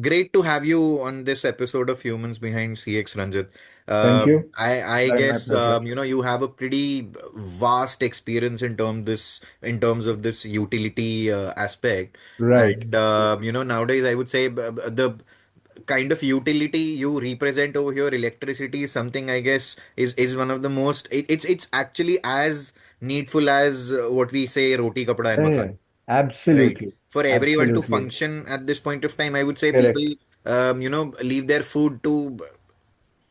great to have you on this episode of Humans Behind CX, Ranjit. Thank you. I My guess pleasure. you have a pretty vast experience in terms of this utility aspect, Right. and nowadays I would say the kind of utility you represent over here, electricity, is something I guess is one of the most. It's actually as needful as what we say, roti, kapda, and Yeah, makan. yeah. Right. Absolutely. For everyone to Absolutely. function at this point of time, I would say people, Correct. leave their food to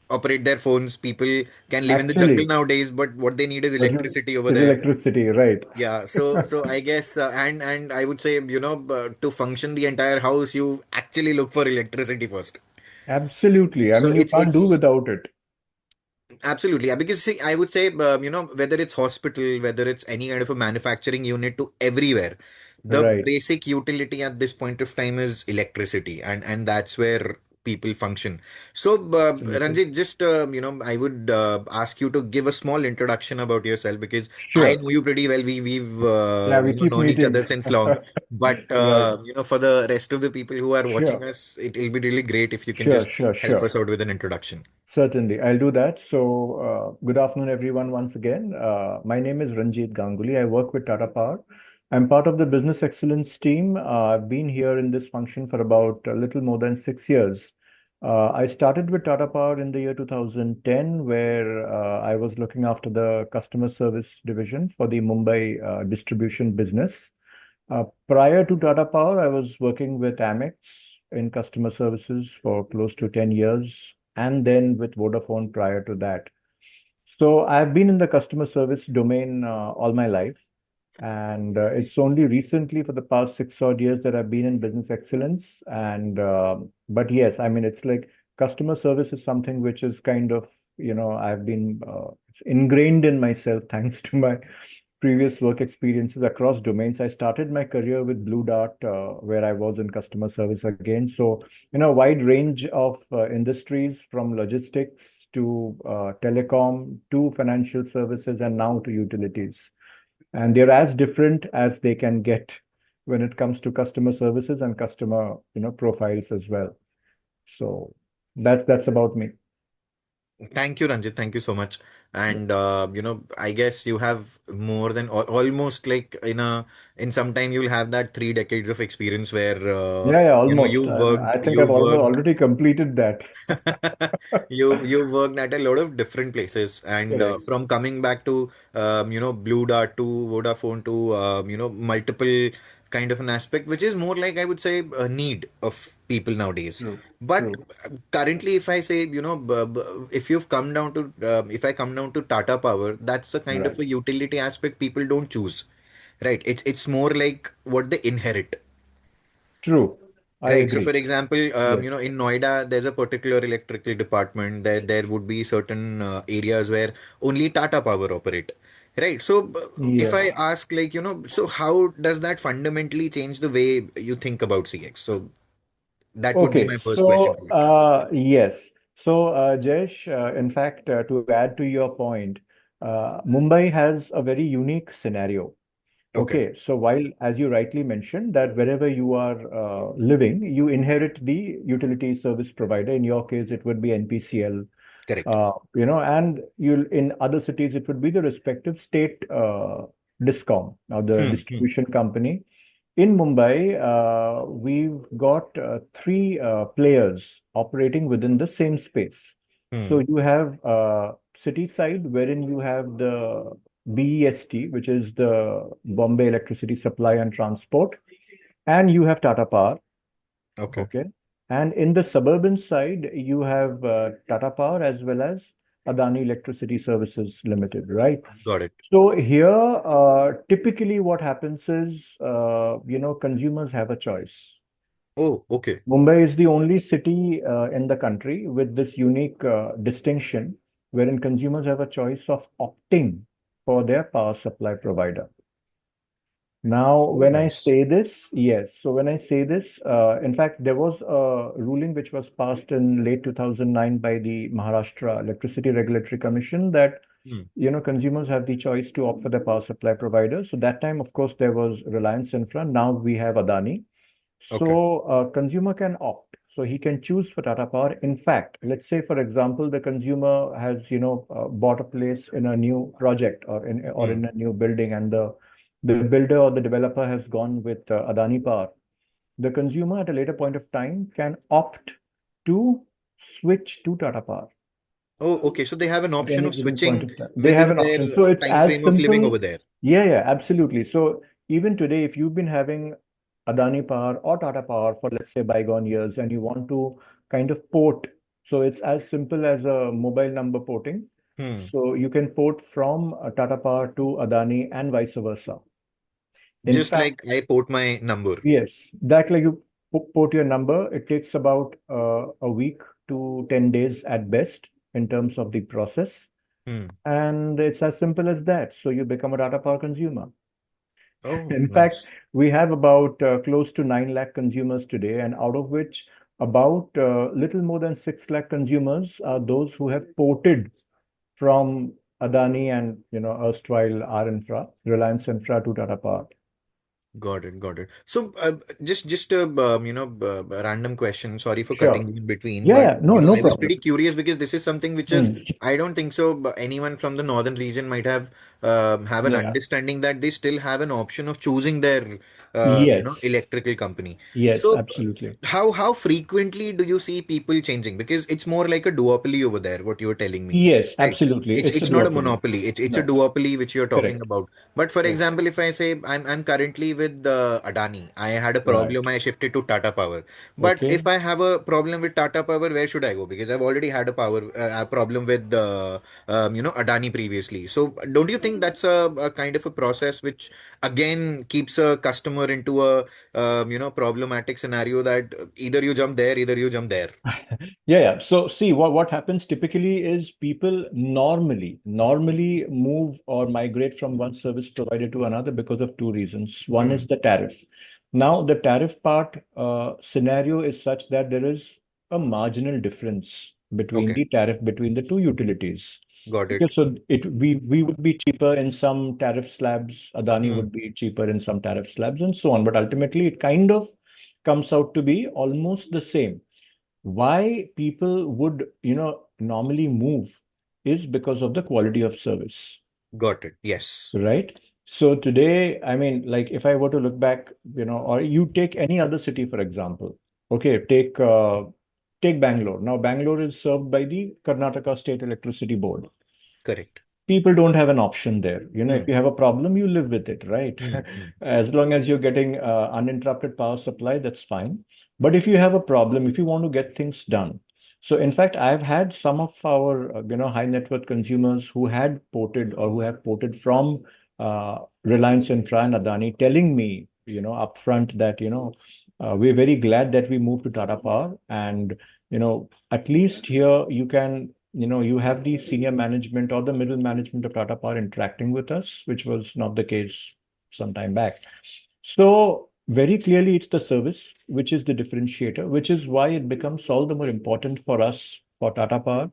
operate their phones. People can live in the jungle Actually, nowadays, but what they need is but electricity over is there. electricity, right? Yeah. So I guess, and I would say, to function the entire house, you actually look for electricity first. Absolutely. I So mean, you can't do it's without it. absolutely, yeah, because see, I would say, whether it's hospital, whether it's any kind of a manufacturing unit to everywhere, the Right. basic utility at this point of time is electricity, and that's where people function. So, Absolutely. Ranjit, just I would ask you to give a small introduction about yourself because I Sure. know you pretty well. We've Yeah, we keep known each meeting. other since long, but Right. for the rest of the people who are watching Sure. us, it'll be really great if you can Sure. just Sure. help Sure. us out with an introduction. Certainly, I'll do that. So, good afternoon, everyone, once again. My name is Ranjit Ganguly. I work with Tata Power. I'm part of the business excellence team. I've been here in this function for about a little more than 6 years. I started with Tata Power in the year 2010, where I was looking after the customer service division for the Mumbai distribution business. Prior to Tata Power, I was working with Amex in customer services for close to 10 years, and then with Vodafone prior to that. So I've been in the customer service domain all my life. And it's only recently for the past 6 odd years that I've been in business excellence. But yes, I mean, it's like customer service is something which is kind of, I've been it's ingrained in myself thanks to my previous work experiences across domains. I started my career with Blue Dart, where I was in customer service again. So, wide range of industries from logistics to telecom to financial services and now to utilities. And they're as different as they can get when it comes to customer services and customer, profiles as well. So that's about me. Thank you, Ranjit. Thank you so much. And I guess you have more than almost like in some time you'll have that 3 decades of experience where Yeah, yeah, you almost. I worked think you I've worked already completed that. you worked at a lot of different places, and Correct. from coming back to Blue Dart to Vodafone to multiple kind of an aspect, which is more like I would say a need of people nowadays. True. But True. currently, if I say if you've come down to if I come down to Tata Power, that's the kind of Right. a utility aspect people don't choose, right? It's more like what they inherit. True. I Right. So, for agree. example, Yes. in Noida, there's a particular electrical department. There would be certain areas where only Tata Power operate. Right. So, if I Yes. ask, like, so how does that fundamentally change the way you think about CX? So, that would be Okay. my first question So, to it. yes. So, Jayesh, in fact, to add to your point, Mumbai has a very unique scenario. Okay. Okay, so while, as you rightly mentioned, that wherever you are living, you inherit the utility service provider. In your case, it would be NPCL, Correct. and you'll in other cities, it would be the respective state discom or the Hmm. Hmm. distribution company. In Mumbai, we've got three players operating within the same space. So Hmm. you have city side, wherein you have the BEST, which is the Bombay Electricity Supply and Transport, and you have Tata Power. Okay. Okay. And in the suburban side, you have Tata Power as well as Adani Electricity Services Limited, right? Got it. So here, typically what happens is, consumers have a choice. Oh, okay. Mumbai is the only city in the country with this unique distinction wherein consumers have a choice of opting for their power supply provider. Now, Oh, when I nice. say this, yes. So when I say this, in fact, there was a ruling which was passed in late 2009 by the Maharashtra Electricity Regulatory Commission that, Hmm. consumers have the choice to opt for their power supply provider. So that time, of course, there was Reliance Infra. Now we have Adani. Okay. So a consumer can opt. So he can choose for Tata Power. In fact, let's say, for example, the consumer has, bought a place in a new project or Hmm. in a new building, and the builder or the developer has gone with Adani Power. The consumer at a later point of time can opt to switch to Tata Power Oh, okay. So they have an at option any of given point switching of time. They have within an their option. So it's time as frame of living simple. over there. Yeah, yeah, absolutely. So even today, if you've been having Adani Power or Tata Power for, let's say, bygone years, and you want to kind of port, so it's as simple as a mobile number porting. Hmm. So you can port from Tata Power to Adani and vice versa. In Just fact, like I port my number. yes, that like you port your number, it takes about a week to 10 days at best in terms of the process. Hmm. And it's as simple as that. So you become a Tata Power consumer. Oh, In fact, nice. we have about close to 9 lakh consumers today, and out of which about little more than 6 lakh consumers are those who have ported from Adani and erstwhile R Infra, Reliance Infra to Tata Power. Got it, got it. So, just a random question. Sorry for cutting Sure. you in between, Yeah, but yeah, no, no I was pretty problem. curious because this is something which is Hmm. I don't think so. Anyone from the northern region might have an Yeah. understanding that they still have an option of choosing their Yes. electrical company. Yes, So, absolutely. how frequently do you see people changing? Because it's more like a duopoly over there. What you're telling me, Yes, right? absolutely. It's It's a it's not a duopoly. monopoly. It's a No, duopoly which you're talking correct. about. But for Correct. example, if I say I'm currently with Adani, I had a Right. problem, I shifted to Tata Power. But Okay. if I have a problem with Tata Power, where should I go? Because I've already had a problem with Adani previously. So don't you think that's a kind of a process which again keeps a customer into a problematic scenario that either you jump there, either you jump there. Yeah, yeah. So see what happens typically is people normally move or migrate from one service provider to another because of two reasons. One Hmm. is the tariff. Now the tariff part scenario is such that there is a marginal difference between Okay, the tariff between the two utilities. got Okay, it. so we would be cheaper in some tariff slabs, Adani Hmm. would be cheaper in some tariff slabs, and so on. But ultimately, it kind of comes out to be almost the same. Why people would normally move is because of the quality of service, Got it. Yes. right? So today, I mean, like if I were to look back, or you take any other city, for example. Okay, take Bangalore. Now Bangalore is served by the Karnataka State Electricity Board. Correct. People don't have an option there. If Hmm. you have a problem, you live with it, right? Hmm. Hmm. As long as you're getting uninterrupted power supply, that's fine. But if you have a problem, if you want to get things done, so in fact, I've had some of our high net worth consumers who had ported or who have ported from Reliance Infra and Adani telling me, upfront that we're very glad that we moved to Tata Power, and at least here you can you have the senior management or the middle management of Tata Power interacting with us, which was not the case some time back. So very clearly, it's the service which is the differentiator, which is why it becomes all the more important for us, for Tata Power,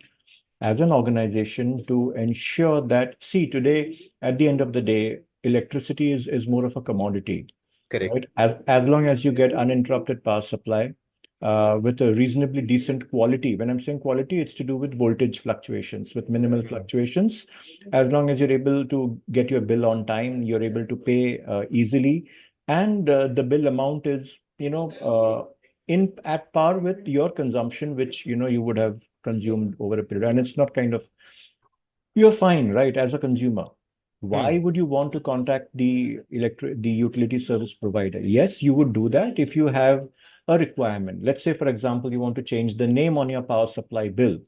as an organization to ensure that, see, today, at the end of the day, electricity is more of a commodity, Correct. right? As long as you get uninterrupted power supply with a reasonably decent quality. When I'm saying quality, it's to do with voltage fluctuations, with minimal Hmm. fluctuations. As long as you're able to get your bill on time, you're able to pay easily, and the bill amount is, in at par with your consumption, which you would have consumed over a period, and it's not kind of you're fine, right, as a consumer. Why Hmm. would you want to contact the utility service provider? Yes, you would do that if you have a requirement. Let's say, for example, you want to change the name on your power supply bill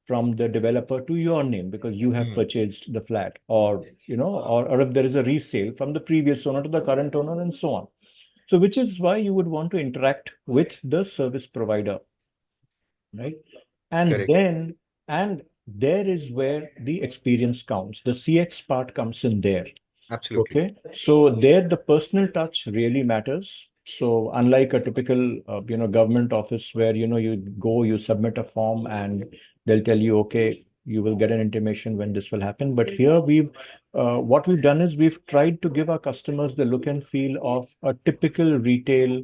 from the developer to your name because you have Hmm. purchased the flat, or if there is a resale from the previous owner to the current owner, and so on. So, which is why you would want to interact with the service provider, right? And Correct. then, and there is where the experience counts. The CX part comes in there. Absolutely. Okay. So there, the personal touch really matters. So unlike a typical, government office where, you go, you submit a form and they'll tell you, okay, you will get an intimation when this will happen. But here what we've done is we've tried to give our customers the look and feel of a typical retail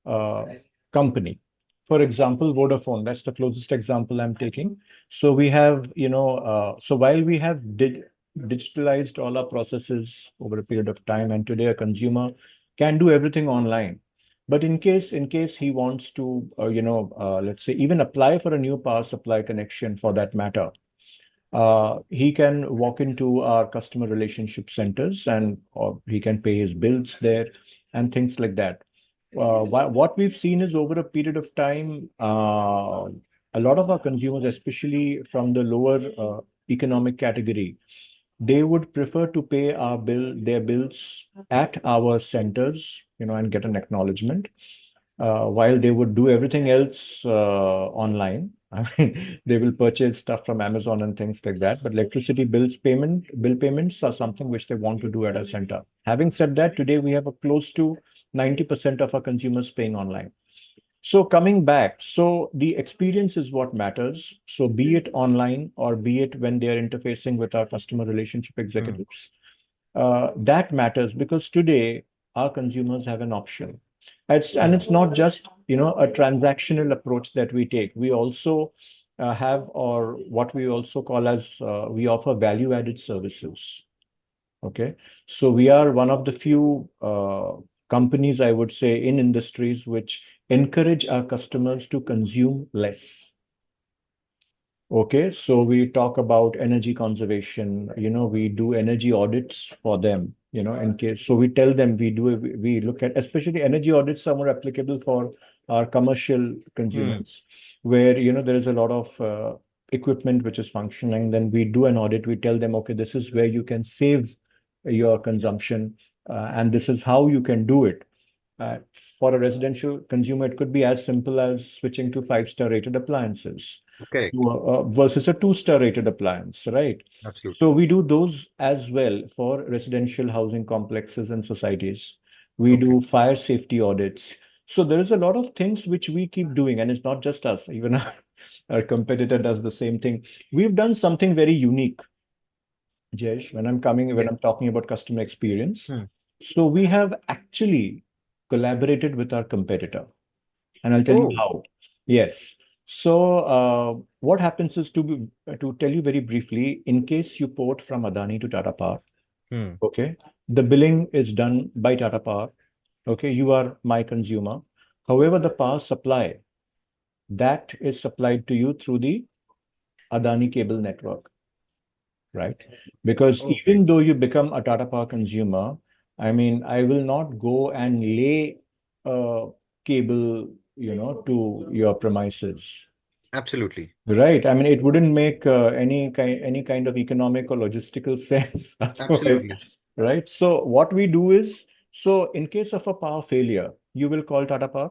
uh, company. For example, Vodafone, that's the closest example I'm taking. So we have, so while we have digitalized all our processes over a period of time, and today a consumer can do everything online. But in case he wants to, let's say even apply for a new power supply connection for that matter, he can walk into our customer relationship centers and or he can pay his bills there and things like that. What we've seen is over a period of time, a lot of our consumers, especially from the lower economic category, they would prefer to pay their bills at our centers, and get an acknowledgement, while they would do everything else online. I mean, they will purchase stuff from Amazon and things like that, but bill payments are something which they want to do at a center. Having said that, today we have a close to 90% of our consumers paying online. So coming back, so the experience is what matters. So be it online or be it when they are interfacing with our customer relationship Hmm. executives, that matters because today our consumers have an option. And Hmm. it's not just a transactional approach that we take. We also have, or what we also call as, we offer value added services. Okay, so we are one of the few companies, I would say, in industries which encourage our customers to consume less. Okay, so we talk about energy conservation, we do energy audits for them, in case. So we tell them we look at, especially energy audits are more applicable for our commercial Hmm. consumers, where, there is a lot of equipment which is functioning. Then we do an audit. We tell them, okay, this is where you can save your consumption, and this is how you can do it. Uh, for a residential consumer, it could be as simple as switching to five-star rated appliances Correct. versus a two-star rated appliance, right? So Absolutely. we do those as well for residential housing complexes and societies. We Okay. do fire safety audits. So there is a lot of things which we keep doing, and it's not just us, even our competitor does the same thing. We've done something very unique, Jesh, when Yeah. I'm talking about customer experience. Hmm. So we have actually collaborated with our competitor. And I'll tell you Oh. how. Yes. So what happens is to tell you very briefly, in case you port from Adani to Tata Power, Hmm. okay, the billing is done by Tata Power. Okay, you are my consumer. However, the power supply that is supplied to you through the Adani cable network, right? Because Okay. even though you become a Tata Power consumer, I mean, I will not go and lay a cable, to your premises. Absolutely. Right. I mean, it wouldn't make any kind of economic or logistical sense otherwise, Absolutely. right? So what we do is, so in case of a power failure, you will call Tata Power,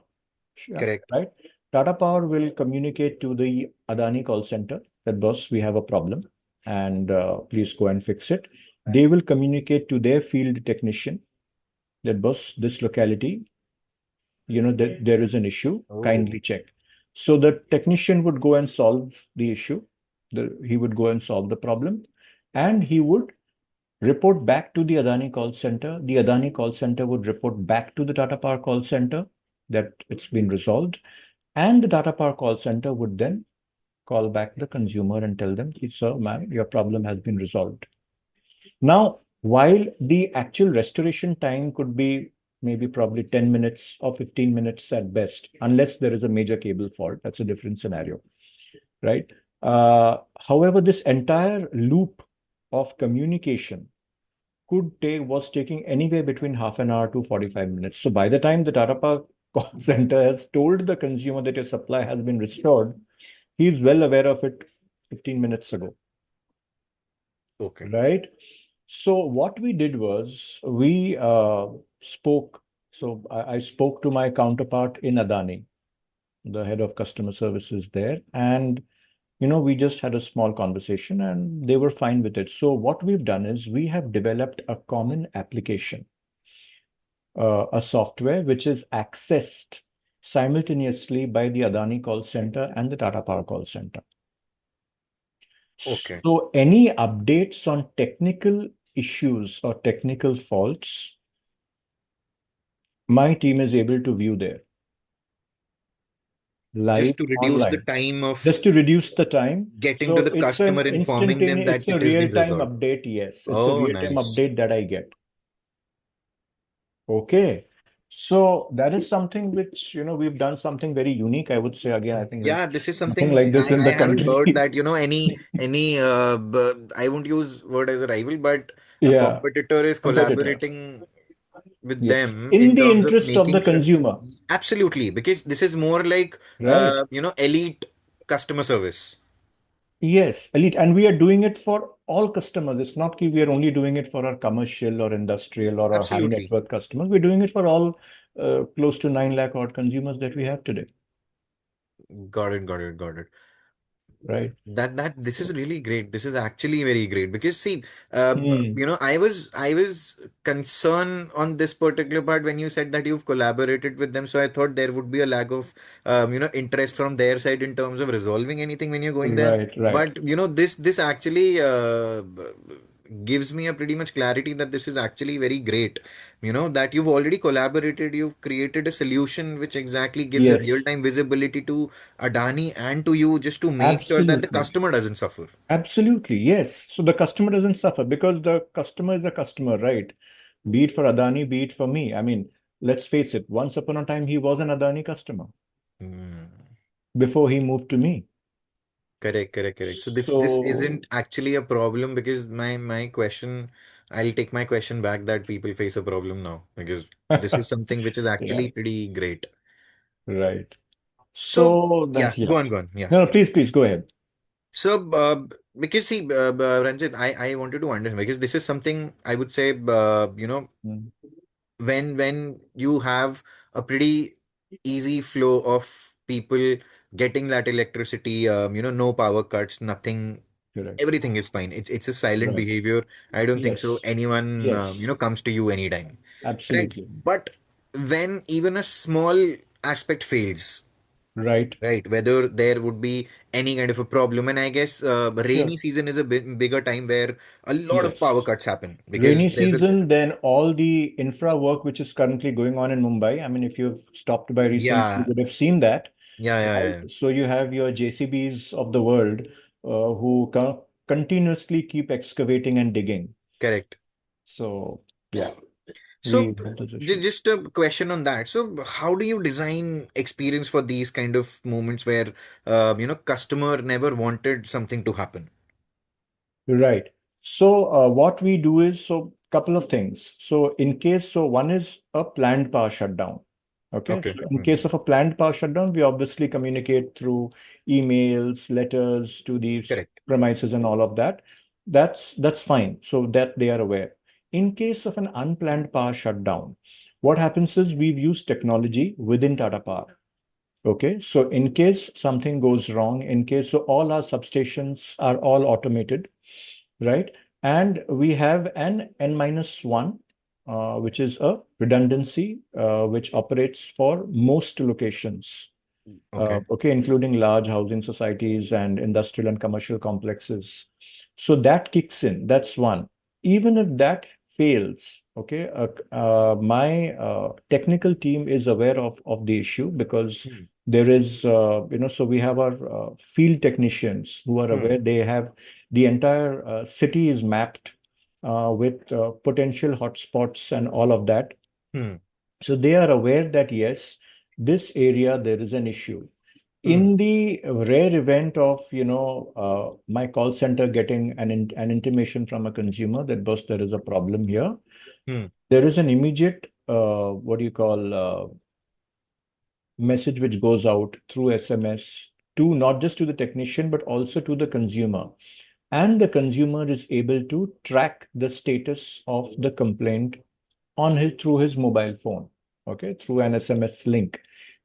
sure, Correct. right? Tata Power will communicate to the Adani call center that, boss, we have a problem, and please go and fix it. They will communicate to their field technician that, boss, this locality, that there is an issue, Oh. kindly check. So the technician would go and solve the issue. He would go and solve the problem, and he would report back to the Adani call center. The Adani call center would report back to the Tata Power call center that it's been resolved, and the Tata Power call center would then call back the consumer and tell them, sir, ma'am, your problem has been resolved. Now, while the actual restoration time could be maybe probably 10 minutes or 15 minutes at best, unless there is a major cable fault, that's a different scenario, right? However, this entire loop of communication was taking anywhere between half an hour to 45 minutes. So by the time the Tata Power call center has told the consumer that your supply has been restored, he's well aware of it 15 minutes ago. Okay. Right. So what we did was we spoke. So I spoke to my counterpart in Adani, the head of customer services there, and we just had a small conversation, and they were fine with it. So what we've done is we have developed a common application, a software which is accessed simultaneously by the Adani call center and the Tata Power call center. Okay. So any updates on technical issues or technical faults, my team is able to view there. live just to reduce the online, time of just to reduce the time. getting to So the it's an customer, informing them instantaneous, that it's a it has been real-time resolved. update. Yes, it's a Oh, real-time nice. update that I get. Okay. So that is something which, we've done something very unique, I would say. Again, I think there's Yeah, this is nothing something like this in I the haven't heard country. that, I won't use word as a rival, but a Yeah, competitor is competitor. collaborating with Yes. them In in the terms of interest of the making sure. consumer, Absolutely, because this is more like, right? elite customer service. Yes, elite. And we are doing it for all customers. It's not that we are only doing it for our commercial or industrial or our high net Absolutely. worth customers. We're doing it for all close to 9 lakh odd consumers that we have today, Got it, got it, got it. right? That this is really great. This is actually very great because see, Hmm. I was concerned on this particular part when you said that you've collaborated with them. So I thought there would be a lack of interest from their side in terms of resolving anything when you're going there. Right, right. But this actually gives me a pretty much clarity that this is actually very great. That you've already collaborated, you've created a solution which exactly gives a Yes, real-time visibility to Adani and to you just to make sure that the absolutely. customer doesn't suffer. Absolutely, yes. So the customer doesn't suffer because the customer is a customer, right? Be it for Adani, be it for me. I mean, let's face it, once upon a time, he was an Adani customer Hmm. before he moved to me. Correct, correct, correct. So this So, isn't actually a problem because my question, I'll take my question back that people face a problem now because this is something which is yeah, actually pretty great. right. So So yeah, that's, yeah. go on, yeah. No, no, please go ahead. So because see, Ranjit, I wanted to understand because this is something I would say, Mm, when you have a pretty easy flow of people getting that electricity, no power cuts, nothing, correct. everything is fine. It's a silent Right. behavior. I don't think so Yes. anyone Yes. comes to you anytime, right? Absolutely. But when even a small aspect fails, Right. right, whether there would be any kind of a problem, and I guess Sure. rainy season is a bigger time where a lot of power Yes. cuts happen because Rainy there's a season, then all the infra work which is currently going on in Mumbai. I mean, if you've stopped by recently, you yeah, would have seen that. yeah, yeah, Right. yeah. So you have your JCBs of the world who continuously keep excavating and digging. Correct. So yeah, So we have those issues. just a question on that. So how do you design experience for these kind of moments where customer never wanted something to happen? Right. So what we do is so couple of things. So in case so one is a planned power shutdown. Okay. Okay. So in Hmm. case of a planned power shutdown, we obviously communicate through emails, letters to these Correct. premises and all of that. That's fine. So that they are aware. In case of an unplanned power shutdown, what happens is we've used technology within Tata Power. Okay. So in case something goes wrong, in case so all our substations are all automated, right? And we have an N minus one, which is a redundancy, which operates for most locations. Okay. Okay, including large housing societies and industrial and commercial complexes. So that kicks in. That's one. Even if that fails, okay, my technical team is aware of the issue because Hmm. there is, so we have our field technicians who are Hmm. aware. They have the entire city is mapped with potential hotspots and all of that. Hmm. So they are aware that yes, this area there is an issue. Hmm. In the rare event of my call center getting an intimation from a consumer that boss there is a problem here, Hmm. there is an immediate what do you call message which goes out through SMS to not just to the technician but also to the consumer, and the consumer is able to track the status of the complaint on his through his mobile phone, okay, through an SMS link.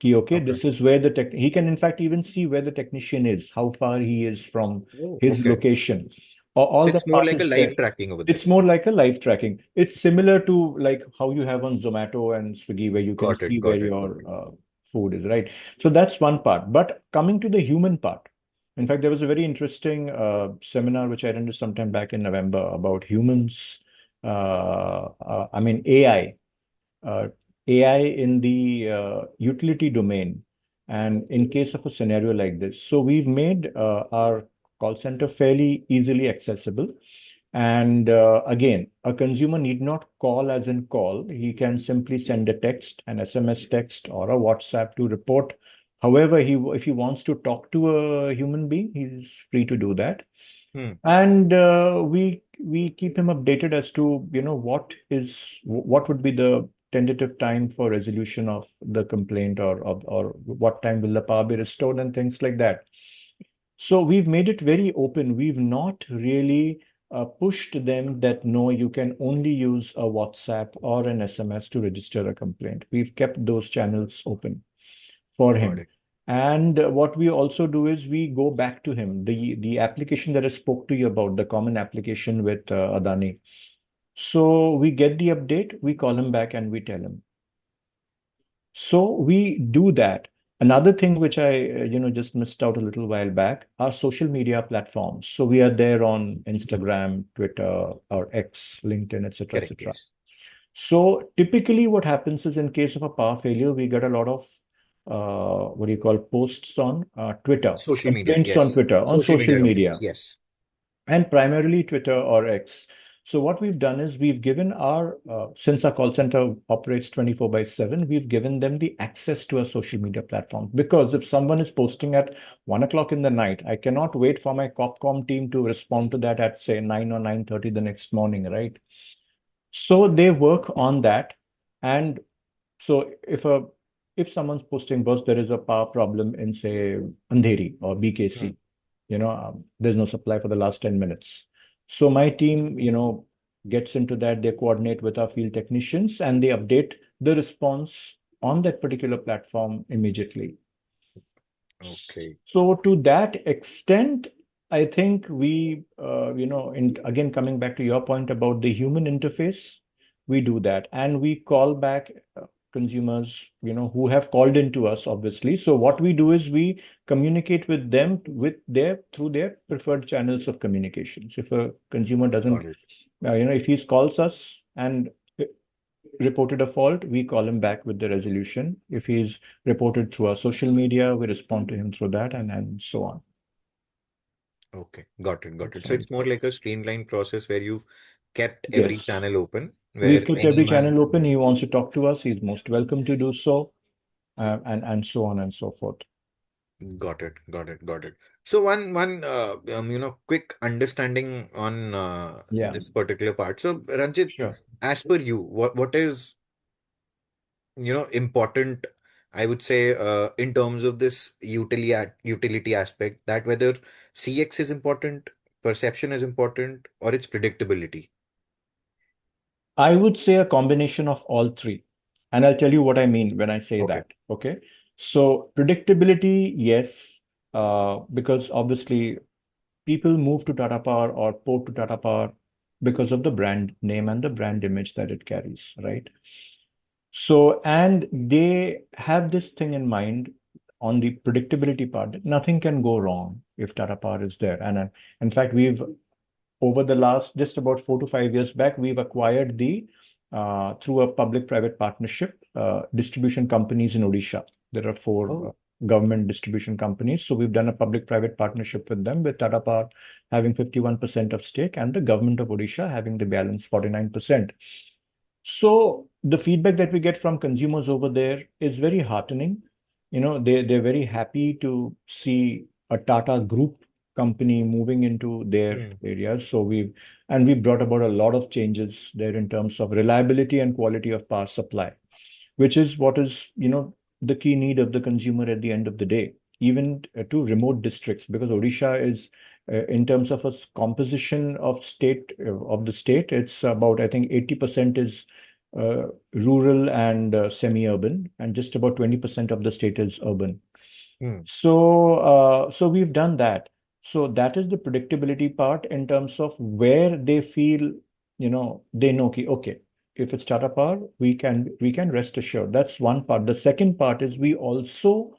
Okay, Okay. this is where the tech he can in fact even see where the technician is, how far he is from Oh, his okay. location. So All it's that more part like a is there. live tracking over there. It's more like a live tracking. It's similar to like how you have on Zomato and Swiggy, where you can Got see it. where Got it. Got your it. food is, right? So that's one part. But coming to the human part, in fact, there was a very interesting seminar which I attended sometime back in November about humans. I mean AI, uh, AI in the utility domain. And in case of a scenario like this, so we've made our call center fairly easily accessible. And again, a consumer need not call as in call. He can simply send a text, an SMS text, or a WhatsApp to report. However, if he wants to talk to a human being, he's free to do that. Hmm. And we keep him updated as to, what would be the tentative time for resolution of the complaint, or what time will the power be restored and things like that. So we've made it very open. We've not really pushed them that no, you can only use a WhatsApp or an SMS to register a complaint. We've kept those channels open for Got him. it. And what we also do is we go back to him. The application that I spoke to you about, the common application with Adani. So we get the update, we call him back and we tell him. So we do that. Another thing which I, just missed out a little while back are social media platforms. So we are there on Instagram, Twitter, or X, LinkedIn, etc., Correct. etc. Yes. So typically, what happens is in case of a power failure, we get a lot of what do you call posts on Twitter, Social media. complaints on Yes. Twitter, on Social social media complaints. media, Yes. and primarily Twitter or X. So what we've done is we've given since our call center operates 24 by 7, we've given them the access to a social media platform. Because if someone is posting at 1 o'clock in the night, I cannot wait for my Copcom team to respond to that at say 9 or 9:30 the next morning, right? So they work on that. And so if someone's posting, boss, there is a power problem in say Andheri or Hmm. BKC, there's no supply for the last 10 minutes. So my team, gets into that. They coordinate with our field technicians and they update the response on that particular platform immediately. Okay. So to that extent, I think again, coming back to your point about the human interface, we do that. And we call back consumers, who have called into us, obviously. So what we do is we communicate with them through their preferred channels of communications. If a consumer doesn't, Got it. if he calls us and reported a fault, we call him back with the resolution. If he's reported through our social media, we respond to him through that, and so on. Okay. Got it. Got it. So So, it's more like a streamlined process where you've kept every yes, channel open, we've where kept every anyone. channel open. He wants to talk to us, he's most welcome to do so, and so on and so forth. Got it. Got it. Got it. So quick understanding on Yeah, this particular part. So Ranjit, sure. as per you, what is important, I would say, in terms of this utility aspect, that whether CX is important, perception is important, or its predictability. I would say a combination of all three. And I'll tell you what I mean when I say Okay. that. Okay. So predictability, yes, because obviously people move to Tata Power or port to Tata Power because of the brand name and the brand image that it carries, right? So, and they have this thing in mind on the predictability part that nothing can go wrong if Tata Power is there. And in fact, we've over the last just about 4 to 5 years back, we've acquired through a public-private partnership, distribution companies in Odisha. There are four Oh. government distribution companies. So we've done a public-private partnership with them, with Tata Power having 51% of stake and the government of Odisha having the balance 49%. So the feedback that we get from consumers over there is very heartening. They're very happy to see a Tata Group company moving into their Hmm. areas. So we brought about a lot of changes there in terms of reliability and quality of power supply, which is what is, the key need of the consumer at the end of the day, even to remote districts, because Odisha is, in terms of a composition of the state, it's about, I think, 80% is rural and semi-urban, and just about 20% of the state is urban. Hmm. So we've done that. So that is the predictability part in terms of where they feel, they know, okay, if it's Tata Power, we can rest assured. That's one part. The second part is we also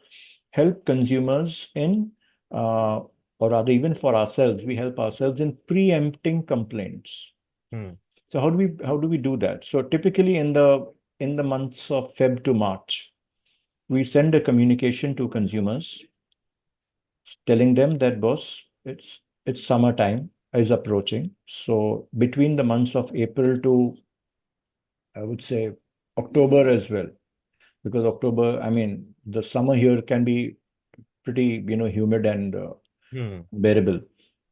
help consumers in, or rather, even for ourselves, we help ourselves in preempting complaints. Hmm. So how do we do that? So typically in the months of Feb to March, we send a communication to consumers telling them that, boss, it's summertime is approaching. So between the months of April to, I would say, October as well, because October, I mean, the summer here can be pretty, humid and Hmm. bearable,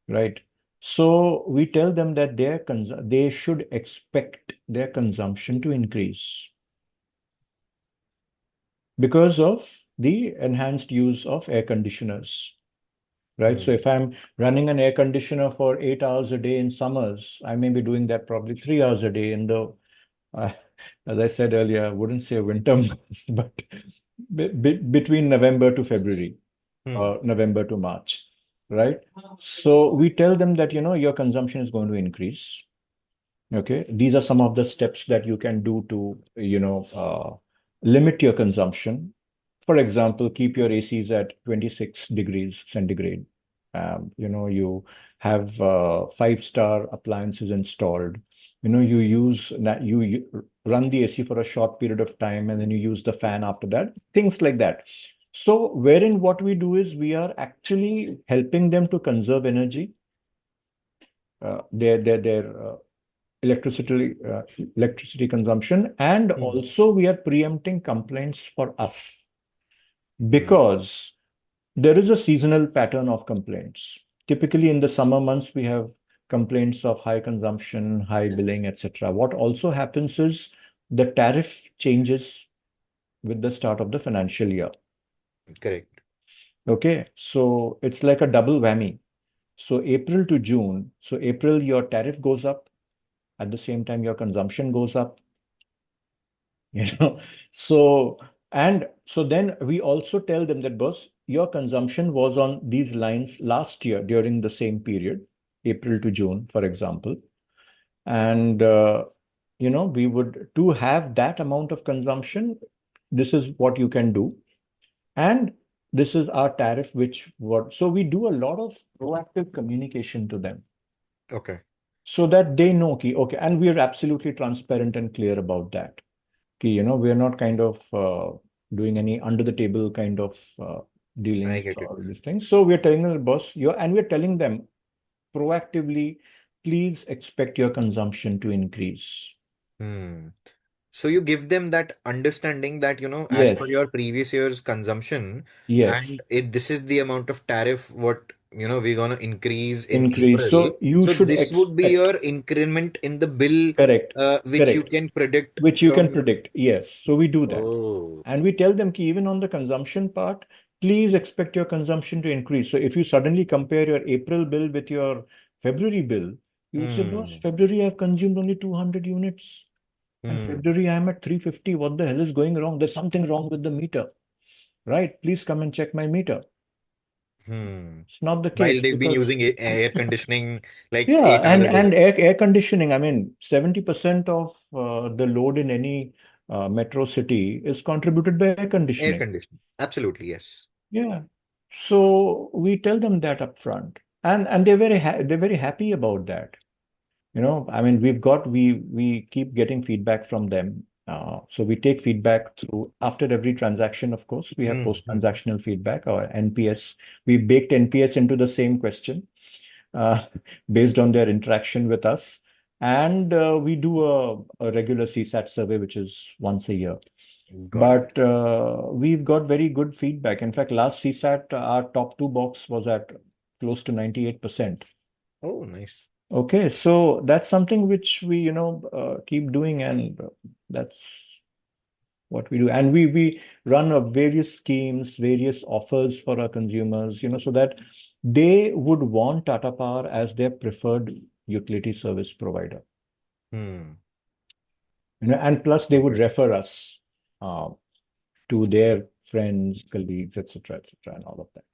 right? So we tell them that they should expect their consumption to increase because of the enhanced use of air conditioners, right? So Hmm. if I'm running an air conditioner for 8 hours a day in summers, I may be doing that probably 3 hours a day in the, uh, as I said earlier, I wouldn't say winter months, but between November to February Hmm. or November to March, right? So we tell them that, your consumption is going to increase. Okay, these are some of the steps that you can do to, limit your consumption. For example, keep your ACs at 26 degrees centigrade. You have five-star appliances installed. You run the AC for a short period of time and then you use the fan after that, things like that. So, wherein what we do is we are actually helping them to conserve energy, their electricity consumption, and Hmm. also we are preempting complaints for us Hmm. because there is a seasonal pattern of complaints. Typically, in the summer months, we have complaints of high consumption, high billing, etc. What also happens is the tariff changes with the start of the financial year. Correct. Okay, so it's like a double whammy. So April to June, so April, your tariff goes up. At the same time, your consumption goes up. you know so and so then we also tell them that, boss, your consumption was on these lines last year during the same period, April to June, for example. And we would, to have that amount of consumption, this is what you can do. And this is our tariff, which what so we do a lot of proactive communication to them Okay. so that they know key, okay, and we are absolutely transparent and clear about that. We're not kind of doing any under the table kind of I dealings get it. or these things. So we're telling the boss, and we're telling them proactively, please expect your consumption to increase. Hmm. So you give them that understanding that, as per Yes, your previous year's consumption, yes, and this is the amount of tariff what, we're gonna increase in increase. April. So you So should this would be expect, your increment in the bill, correct, which you correct, can predict which you can from. predict. Yes, so we do that. Oh. And we tell them ki even on the consumption part, please expect your consumption to increase. So if you suddenly compare your April bill with your February bill, you would say, boss, Hmm. February I've consumed only 200 units. And Hmm. February I'm at 350. What the hell is going wrong? There's something wrong with the meter, right? Please come and check my meter. Hmm. It's not the While case they've been because using air conditioning like yeah, 8 hours and a day. and air conditioning. I mean, 70% of the load in any metro city is contributed by air Air conditioning. conditioning. Absolutely, yes. Yeah. So we tell them that upfront, and they're very happy about that. I mean, we keep getting feedback from them. So we take feedback through after every transaction. Of course, we have Hmm. Hmm. post-transactional feedback or NPS. We baked NPS into the same question uh, based on their interaction with us, and we do a regular CSAT survey, which is once a year. Got it. But we've got very good feedback. In fact, last CSAT, our top two box was at close to 98%. Oh, nice. Okay, so that's something which we, keep doing, and that's what we do. And we run various schemes, various offers for our consumers, so that they would want Tata Power as their preferred utility service provider. Hmm. And plus they would Okay. refer us uh, to their friends, colleagues, etc., and all of that.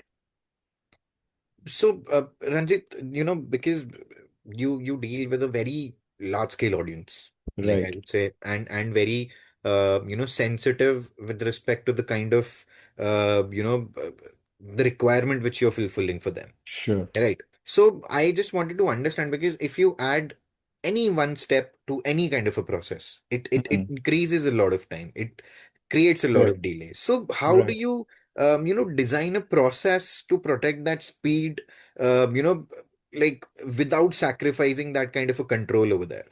So, Ranjit, because you deal with a very large scale audience, like I Right. would say, and very sensitive with respect to the kind of the requirement which you're fulfilling for them. Sure. Right. So I just wanted to understand because if you add any one step to any kind of a process, it Mm. increases a lot of time. It creates a lot Right. of delays. So how do Right. you design a process to protect that speed, you know, like without sacrificing that kind of a control over there?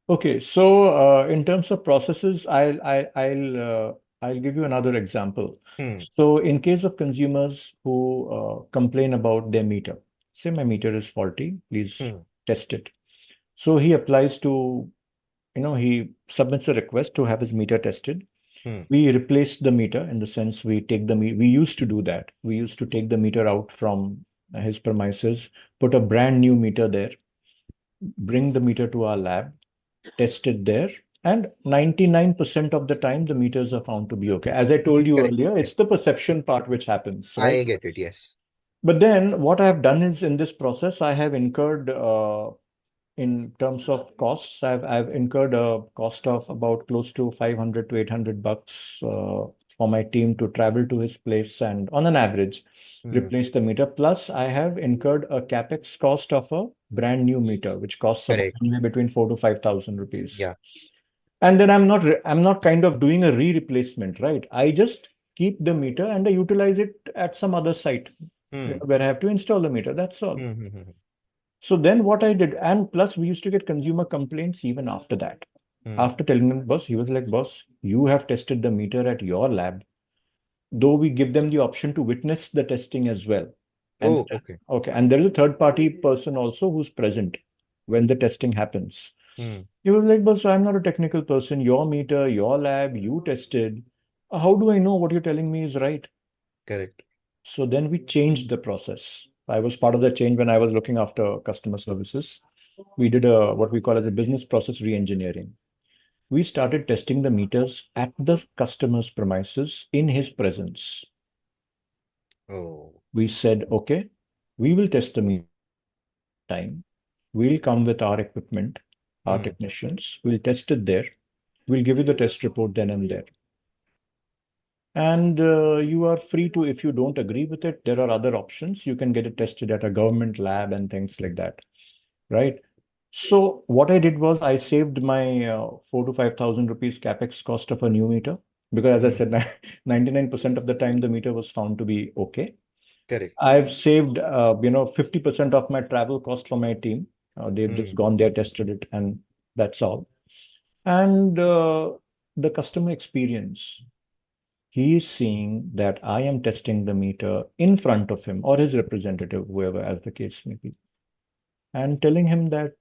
Okay, so in terms of processes, I'll give you another example. Hmm. So in case of consumers who complain about their meter, say my meter is faulty, please Hmm. test it. So he applies to, he submits a request to have his meter tested. Hmm. We replace the meter in the sense we take the we used to do that. We used to take the meter out from his premises, put a brand new meter there, bring the meter to our lab, test it there, and 99% of the time the meters are found to be okay. As I told you Correct. earlier, it's the perception part which happens, right? I get it. Yes. But then what I have done is in this process, I have incurred in terms of costs, I've incurred a cost of about close to 500 to 800 bucks for my team to travel to his place and on an average Hmm. replace the meter. Plus, I have incurred a capex cost of a brand new meter, which costs about Correct. anywhere between 4 to 5,000 rupees. Yeah. And then I'm not kind of doing a re-replacement, right? I just keep the meter and I utilize it at some other site, Hmm. where I have to install the meter. That's all. Hmm. Hmm. Hmm. So then what I did, and plus we used to get consumer complaints even after that. Hmm. After telling him, boss, he was like, boss, you have tested the meter at your lab, though we give them the option to witness the testing as well. And Oh, okay. okay, and there is a third party person also who's present when the testing happens. Hmm. He was like, boss, I'm not a technical person. Your meter, your lab, you tested. How do I know what you're telling me is right? Correct. So then we changed the process. I was part of the change when I was looking after customer services. We did a what we call as a business process re-engineering. We started testing the meters at the customer's premises in his presence. Oh. We said, okay, we will test the meter time. We'll come with our equipment, our Hmm. technicians. We'll test it there. We'll give you the test report then and there. And you are free to, if you don't agree with it, there are other options. You can get it tested at a government lab and things like that, right? So what I did was I saved my 4 to 5,000 rupees capex cost of a new meter because, as I Hmm. said, 99% of the time the meter was found to be okay. Correct. I've saved 50% of my travel cost for my team. They've just Hmm. gone there, tested it, and that's all. And the customer experience, he is seeing that I am testing the meter in front of him or his representative, whoever as the case may be, and telling him that,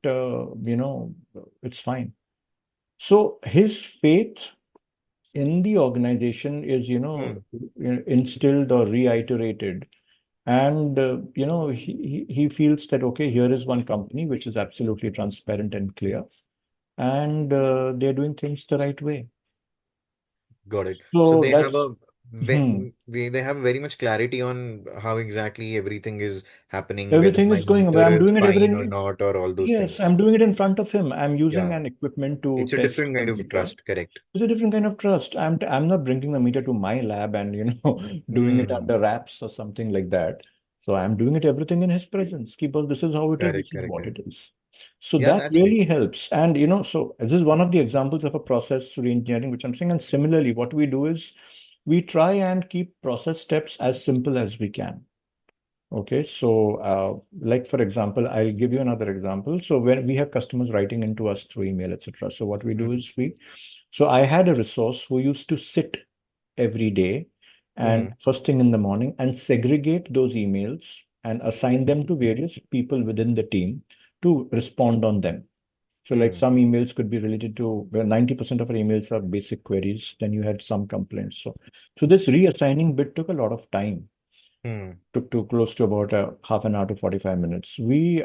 it's fine. So his faith in the organization is, Hmm. instilled or reiterated. And, he feels that, okay, here is one company which is absolutely transparent and clear, and they're doing things the right way. Got it. So So they have that's, a hmm, they have very much clarity on how exactly everything is happening, whether everything my is going away. meter I'm is doing it fine or everything. not, or all those Yes, things. I'm doing it in front of him. I'm using Yeah, an equipment to it's a test different the kind of meter. trust. Correct. It's a different kind of trust. I'm not bringing the meter to my lab and doing it Hmm. under wraps or something like that. So I'm doing it everything in his presence. Keeper, this is how it is. Correct. This is Correct. what Correct. it is. So Yeah, that that's great. really helps. And so this is one of the examples of a process reengineering, which I'm saying. And similarly, what we do is we try and keep process steps as simple as we can. Okay, so like for example, I'll give you another example. So when we have customers writing into us through email, etc. So what we do Hmm. is so I had a resource who used to sit every day and Hmm. first thing in the morning and segregate those emails and assign them to various people within the team to respond on them. So like Hmm. some emails could be related to, well, 90% of our emails are basic queries. Then you had some complaints. So this reassigning bit took a lot of time, Hmm. took to close to about a half an hour to 45 minutes. We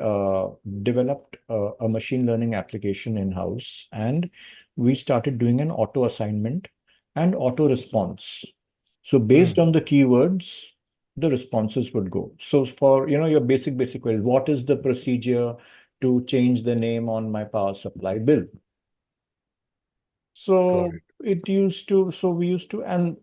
developed a machine learning application in-house, and we started doing an auto assignment and auto response. So based Hmm. on the keywords, the responses would go. So for your basic query, what is the procedure to change the name on my power supply bill? Got So it. we used to, and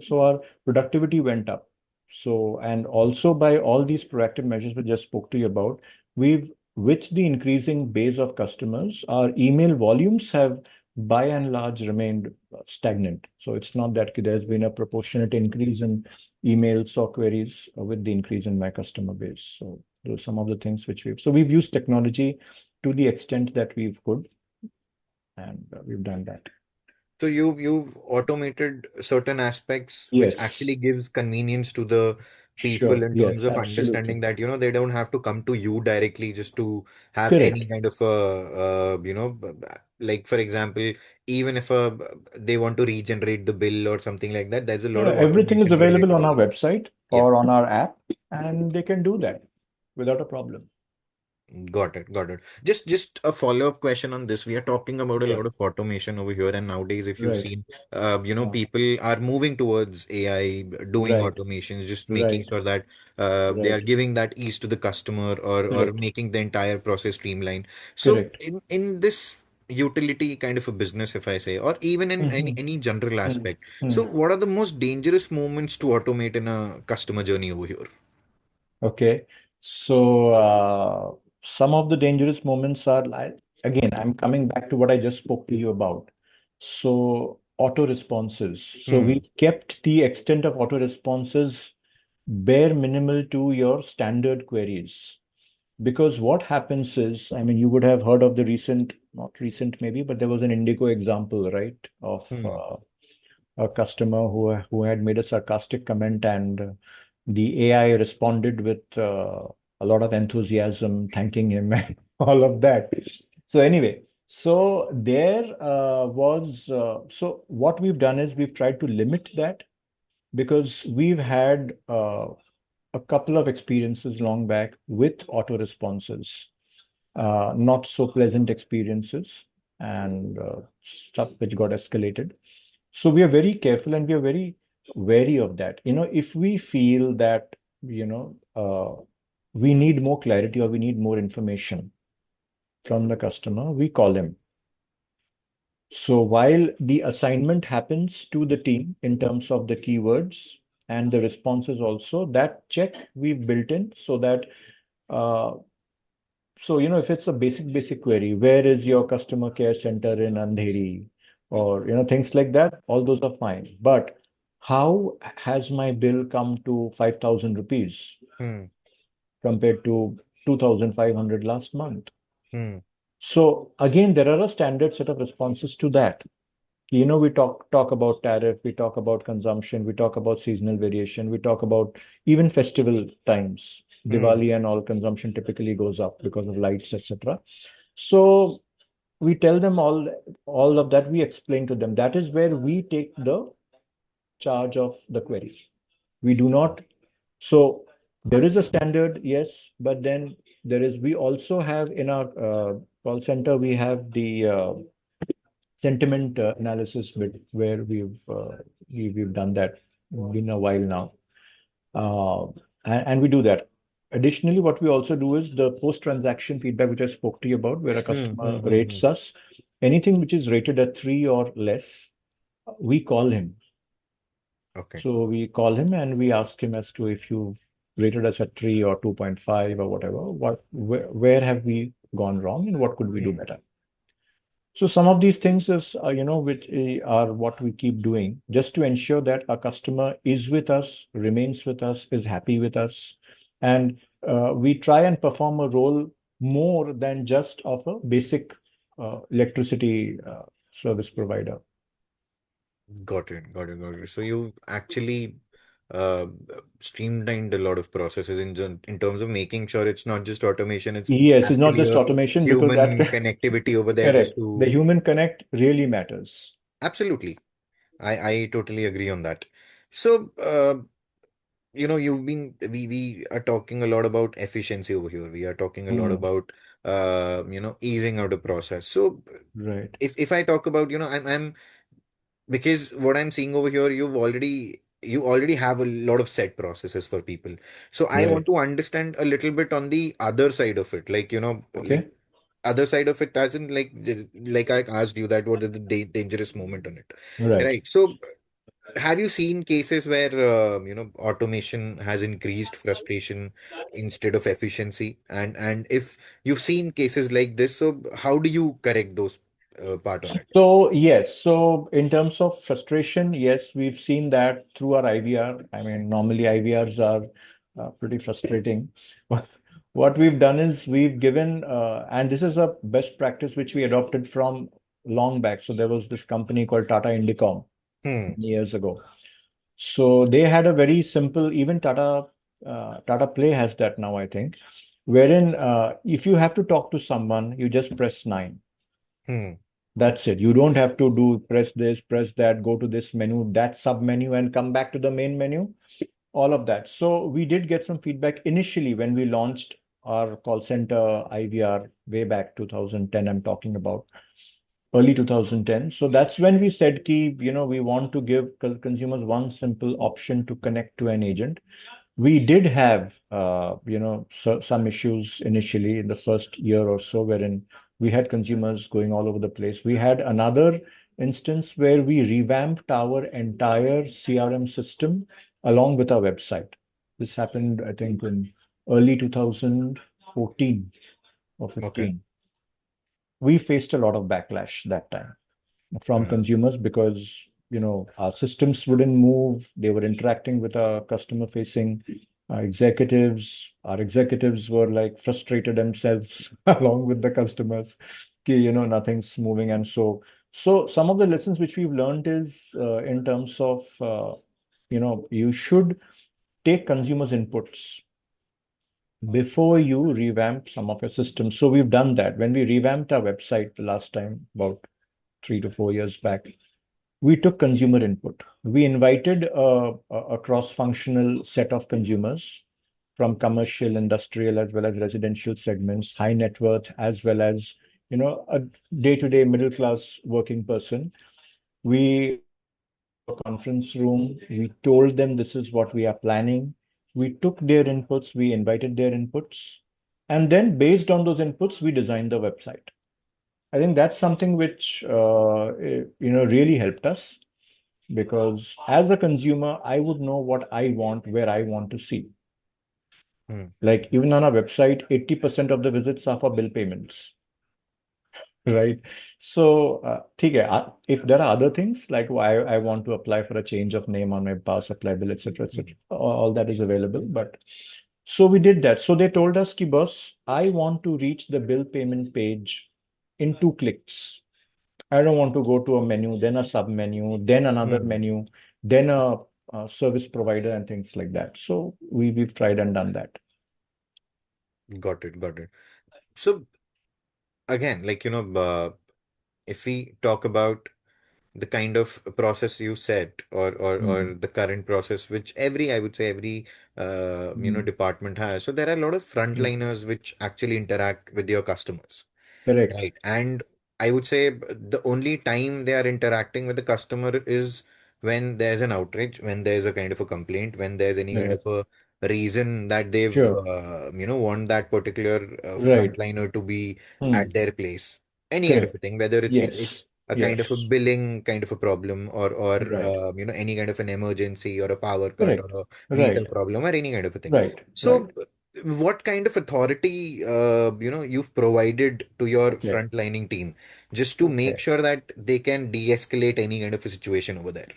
so our productivity went up. So, and also by all these proactive measures we just spoke to you about, with the increasing base of customers, our email volumes have by and large remained stagnant. So it's not that there's been a proportionate increase in emails or queries with the increase in my customer base. So those are some of the things which we've used technology to the extent that we've could, and we've done that. So you've automated certain aspects which Yes, actually gives convenience to the people sure. in terms Yes, of absolutely. understanding that, they don't have to come to you directly just to have any Correct. kind of like for example, even if they want to regenerate the bill or something like that, there's a lot of Everything is automation available related on to our that. website Yeah. or on our app, and they can do that without a problem. Got it, got it. Just a follow-up question on this. We are talking about a Sure. lot of automation over here, and nowadays, if you've Right. seen, Uh, people are moving towards AI, doing right. automations, just making Right. sure that they are Right. giving that ease to the customer, or Correct. making the entire process streamlined. So, Correct. in this utility kind of a business, if I say, or even in any Mhm. any general Mm, aspect, so mm. what are the most dangerous moments to automate in a customer journey over here? Okay. So some of the dangerous moments are like, again, I'm coming back to what I just spoke to you about. So auto responses. So Hmm. we kept the extent of auto responses bare minimal to your standard queries. Because what happens is, I mean, you would have heard of the recent, not recent maybe, but there was an Indigo example, right, of Hmm. a customer who had made a sarcastic comment, and the AI responded with a lot of enthusiasm, thanking him and all of that. So anyway, so there was so what we've done is we've tried to limit that because we've had a couple of experiences long back with auto responses, not so pleasant experiences, and stuff which got escalated. So we are very careful and we are very wary of that. If we feel that, we need more clarity or we need more information from the customer, we call him. So while the assignment happens to the team in terms of the keywords and the responses also, that check we've built in so that uh, so, if it's a basic query, where is your customer care center in Andheri? Or, things like that, all those are fine. But how has my bill come to 5,000 rupees Hmm. compared to 2,500 last month? Hmm. So again, there are a standard set of responses to that. We talk about tariff, we talk about consumption, we talk about seasonal variation, we talk about even festival times. Hmm. Diwali and all consumption typically goes up because of lights, etc. So we tell them all of that. We explain to them. That is where we take the charge of the query. We do not. So there is a standard, yes, but then we also have in our call center, we have the sentiment analysis bit where we've done that in a while now, uh, and we do that. Additionally, what we also do is the post-transaction feedback, which I spoke to you about, where a Hmm. Hmm. customer Hmm. Hmm. rates us. Anything which is rated at 3 or less, we call him. Okay. So we call him and we ask him as to if you've rated us at 3 or 2.5 or whatever, where have we gone wrong and what could we do Hmm. better? So some of these things is, which are what we keep doing just to ensure that our customer is with us, remains with us, is happy with us, and we try and perform a role more than just of a basic electricity service provider. Got it. Got it. Got it. So you've actually uh, streamlined a lot of processes in terms of making sure it's not just automation, it's Yes, it's not actually just a automation because that human connectivity over there just correct. The to human connect really matters. absolutely. I totally agree on that. So, we are talking a lot about efficiency over here. We are talking a lot Hmm. about easing out the process. So Right. if I talk about, I'm because what I'm seeing over here, you already have a lot of set processes for people. So I want Right. to understand a little bit on the other side of it, like like Okay. other side of it, as in like I asked you that what is the dangerous moment on it, Right. right? So have you seen cases where automation has increased frustration instead of efficiency? And if you've seen cases like this, so how do you correct those? part on it? So yes, so in terms of frustration, yes, we've seen that through our IVR. I mean, normally IVRs are pretty frustrating. But what we've done is we've given, and this is a best practice which we adopted from long back. So there was this company called Tata Indicom Hmm. many years ago. So they had a very simple, even Tata Play has that now, I think, wherein if you have to talk to someone, you just press 9. Hmm. That's it. You don't have to do press this, press that, go to this menu, that sub menu, and come back to the main menu. All of that. So we did get some feedback initially when we launched our call center IVR way back 2010. I'm talking about early 2010. So that's when we said, ki, we want to give consumers one simple option to connect to an agent. We did have, some issues initially in the first year or so, wherein we had consumers going all over the place. We had another instance where we revamped our entire CRM system along with our website. This happened, I think, in early 2014 or Okay. 15. We faced a lot of backlash that time from Hmm. consumers because our systems wouldn't move. They were interacting with our customer facing executives. Our executives were like frustrated themselves along with the customers. Nothing's moving. And so some of the lessons which we've learned is in terms of you should take consumers inputs before you revamp some of your systems. So we've done that when we revamped our website the last time, about 3 to 4 years back. We took consumer input. We invited a cross-functional set of consumers from commercial, industrial, as well as residential segments, high net worth, as well as a day-to-day middle class working person. We brought them into a conference room. We told them this is what we are planning. We took their inputs. We invited their inputs, and then based on those inputs, we designed the website. I think that's something which really helped us because as a consumer, I would know what I want, where I want to see. Hmm. Like even on our website, 80% of the visits are for bill payments, right? So, ठीक है, if there are other things like I want to apply for a change of name on my power supply bill, etc., etc., all that is available. But so we did that. So they told us, ki boss, I want to reach the bill payment page in 2 clicks. I don't want to go to a menu, then a sub menu, then another Hmm. menu, then a service provider and things like that. So we've tried and done that. Got it. Got it. So again, if we talk about the kind of process you said, or Mm, the current process which every, I would say, every mm, department has, so there are a lot of mm. frontliners which actually interact with your customers. Correct. Right. And I would say the only time they are interacting with the customer is when there's an outrage, when there's a kind of a complaint, when there's any kind of Correct. a reason that they've, Sure. want that particular Right. frontliner to be at Mm. their place. Any kind of Correct. a thing, whether it's Yes. a kind Yes. of a billing kind of a problem, or Right. any kind of an emergency or a power cut Correct. or a meter Right. problem or any kind of a thing. Right. Right. So what kind of authority you've provided to your Okay. frontlining team just to make Okay. sure that they can de-escalate any kind of a situation over there?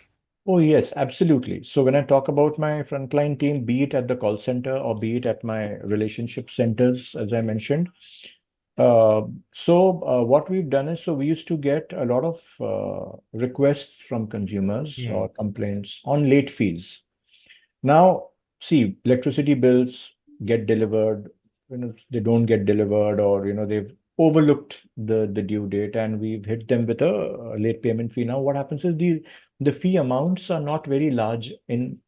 Oh, yes, absolutely. So when I talk about my frontline team, be it at the call center or be it at my relationship centers, as I mentioned, what we've done is, so we used to get a lot of requests from consumers Hmm. or complaints on late fees. Now, see, electricity bills get delivered, they don't get delivered, or they've overlooked the due date, and we've hit them with a late payment fee. Now, what happens is the fee amounts are not very large in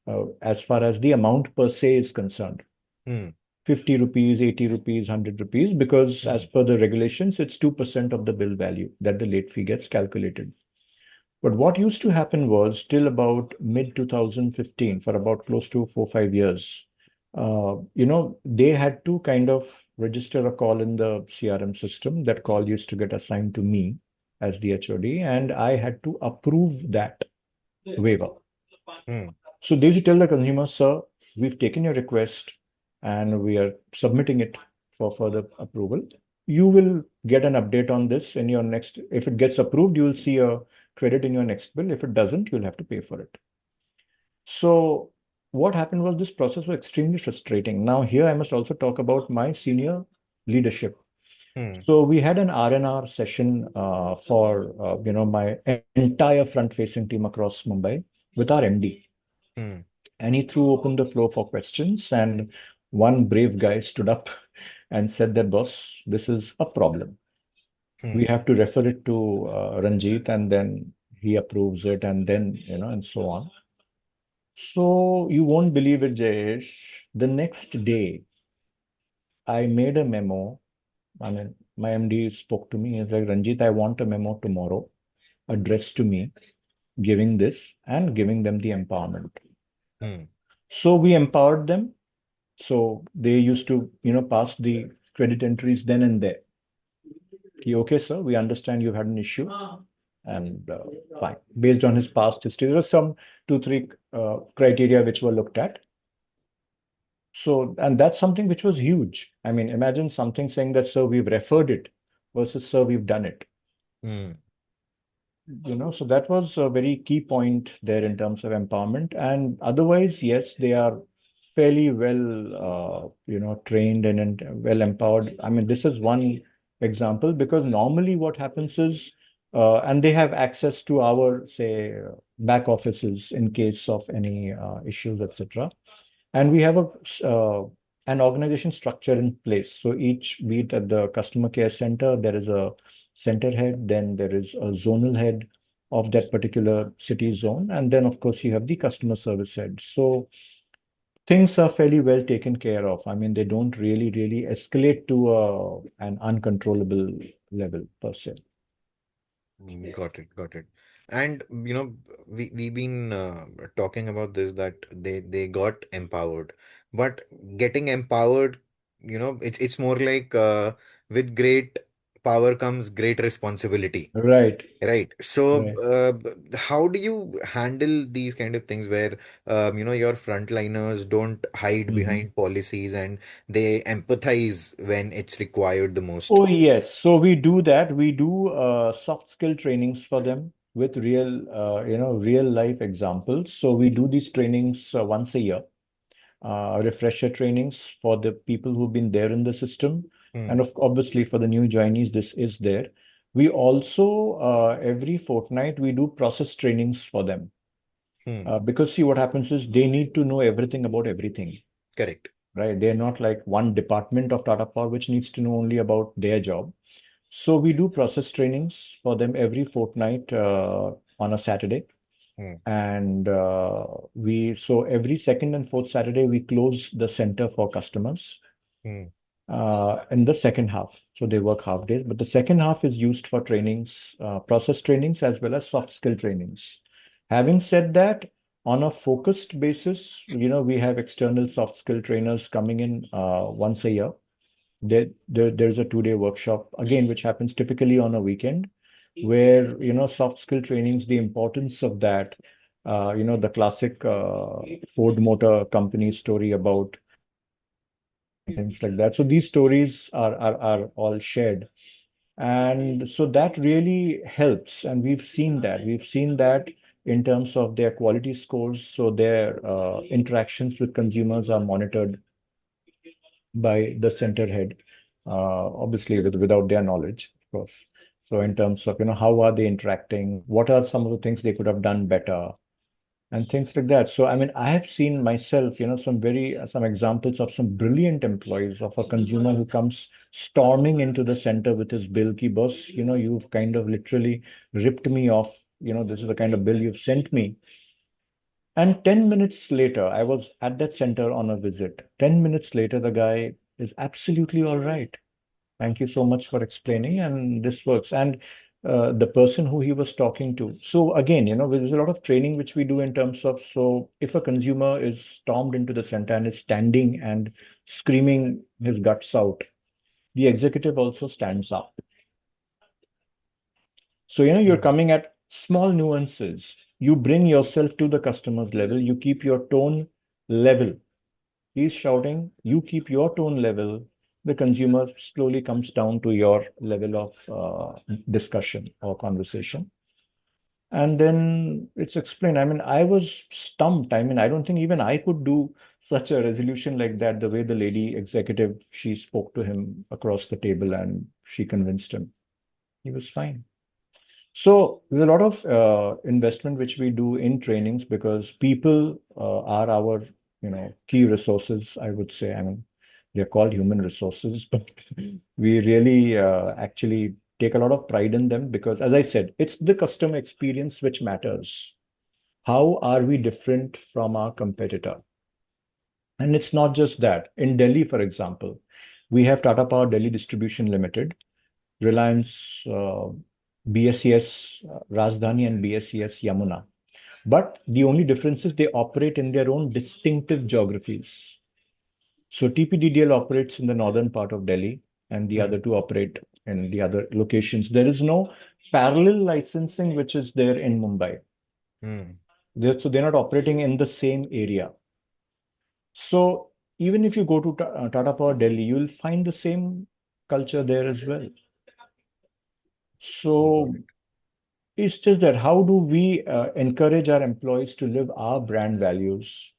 as far as the amount per se is concerned. Hmm. 50 rupees, 80 rupees, 100 rupees, because Hmm. as per the regulations, it's 2% of the bill value that the late fee gets calculated. But what used to happen was till about mid 2015, for about close to 4, 5 years, they had to kind of register a call in the CRM system. That call used to get assigned to me as the HOD, and I had to approve that waiver. Hmm. So they should tell the consumer, sir, we've taken your request and we are submitting it for further approval. You will get an update on this in your next. If it gets approved, you will see a credit in your next bill. If it doesn't, you'll have to pay for it. So what happened was this process was extremely frustrating. Now here I must also talk about my senior leadership. Hmm. So we had an R&R session for my entire front-facing team across Mumbai with our MD, Hmm. and he threw open the floor for questions. And one brave guy stood up and said that, boss, this is a problem. We Hmm. have to refer it to Ranjit, and then he approves it, and then and so on. So you won't believe it, Jayesh. The next day, I made a memo. I mean, my MD spoke to me. He's like, Ranjit, I want a memo tomorrow addressed to me, giving this and giving them the empowerment. Hmm. So we empowered them. So they used to, pass the credit entries then and there. Okay, sir, we understand you had an issue, and fine. Based on his past history, there were some two, three criteria which were looked at. So, and that's something which was huge. I mean, imagine something saying that, sir, we've referred it versus, sir, we've done it. Hmm. So that was a very key point there in terms of empowerment. And otherwise, yes, they are fairly well, trained and well empowered. I mean, this is one example because normally what happens is, and they have access to our, say, back offices in case of any issues, etc. And we have an organization structure in place. So each beat at the customer care center, there is a center head, then there is a zonal head of that particular city zone, and then of course you have the customer service head. So things are fairly well taken care of. I mean, they don't really escalate to an uncontrollable level per se. Got it, got it. And we've been talking about this that they got empowered, but getting empowered, it's more like with great power comes great responsibility. Right, Right. So, right. how do you handle these kind of things where, your frontliners don't hide Mhm. behind policies and they empathize when it's required the most? Oh, yes. So we do that. We do soft skill trainings for them with real life examples. So we do these trainings once a year, refresher trainings for the people who've been there in the system. Hmm. And obviously for the new joinees, this is there. We also, every fortnight, we do process trainings for them. Hmm. Because see, what happens is they need to know everything about everything, Correct. right? They're not like one department of Tata Power which needs to know only about their job. So we do process trainings for them every fortnight on a Saturday. Hmm. And so every second and fourth Saturday, we close the center for customers Hmm. in the second half. So they work half days, but the second half is used for trainings, process trainings, as well as soft skill trainings. Having said that, on a focused basis, we have external soft skill trainers coming in once a year. There's a 2-day workshop again, which happens typically on a weekend, where soft skill trainings, the importance of that, the classic Ford Motor Company story about safety and things like that. So these stories are all shared, and so that really helps. And we've seen that in terms of their quality scores. So their interactions with consumers are monitored by the center head, obviously without their knowledge, of course. So in terms of, how are they interacting? What are some of the things they could have done better? And things like that. So, I mean, I have seen myself, some examples of some brilliant employees of a consumer who comes storming into the center with his bill, ki boss, you've kind of literally ripped me off. This is the kind of bill you've sent me. And 10 minutes later, I was at that center on a visit. 10 minutes later, the guy is absolutely all right. Thank you so much for explaining, and this works. And the person who he was talking to. So again, there's a lot of training which we do in terms of, so if a consumer is stormed into the center and is standing and screaming his guts out, the executive also stands up. So, you're Hmm. coming at small nuances. You bring yourself to the customer's level. You keep your tone level. He's shouting, you keep your tone level. the consumer slowly comes down to your level of discussion or conversation. And then it's explained. I mean, I was stumped. I mean, I don't think even I could do such a resolution like that, the way the lady executive, she spoke to him across the table and she convinced him. He was fine. So there's a lot of investment which we do in trainings because people are our, key resources, I would say. I mean, they're called human resources, but we really actually take a lot of pride in them because, as I said, it's the customer experience which matters. How are we different from our competitor? And it's not just that. In Delhi, for example, we have Tata Power Delhi Distribution Limited, Reliance, BSES Rajdhani, and BSES Yamuna. But the only difference is they operate in their own distinctive geographies. So TPDDL operates in the northern part of Delhi, and the Hmm. other two operate in the other locations. There is no parallel licensing which is there in Mumbai. Hmm. So they're not operating in the same area. So even if you go to Tata Power Delhi, you'll find the same culture there as well. Got So it. it's just that how do we encourage our employees to live our brand values?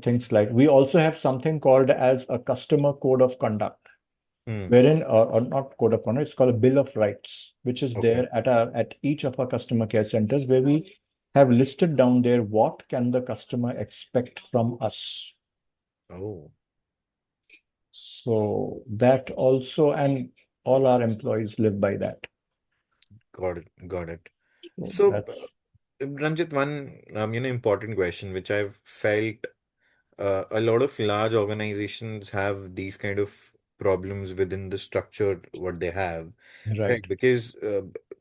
Things like we also have something called as a customer code of conduct, Hmm. wherein or not code of conduct, it's called a bill of rights, which is Okay. there at each of our customer care centers, where we have listed down there what can the customer expect from us. Oh, So that also, and all our employees live by that. got it. Got it. So So, that's Ranjit, one important question which I've felt a lot of large organizations have these kind of problems within the structure what they have, right? right. Because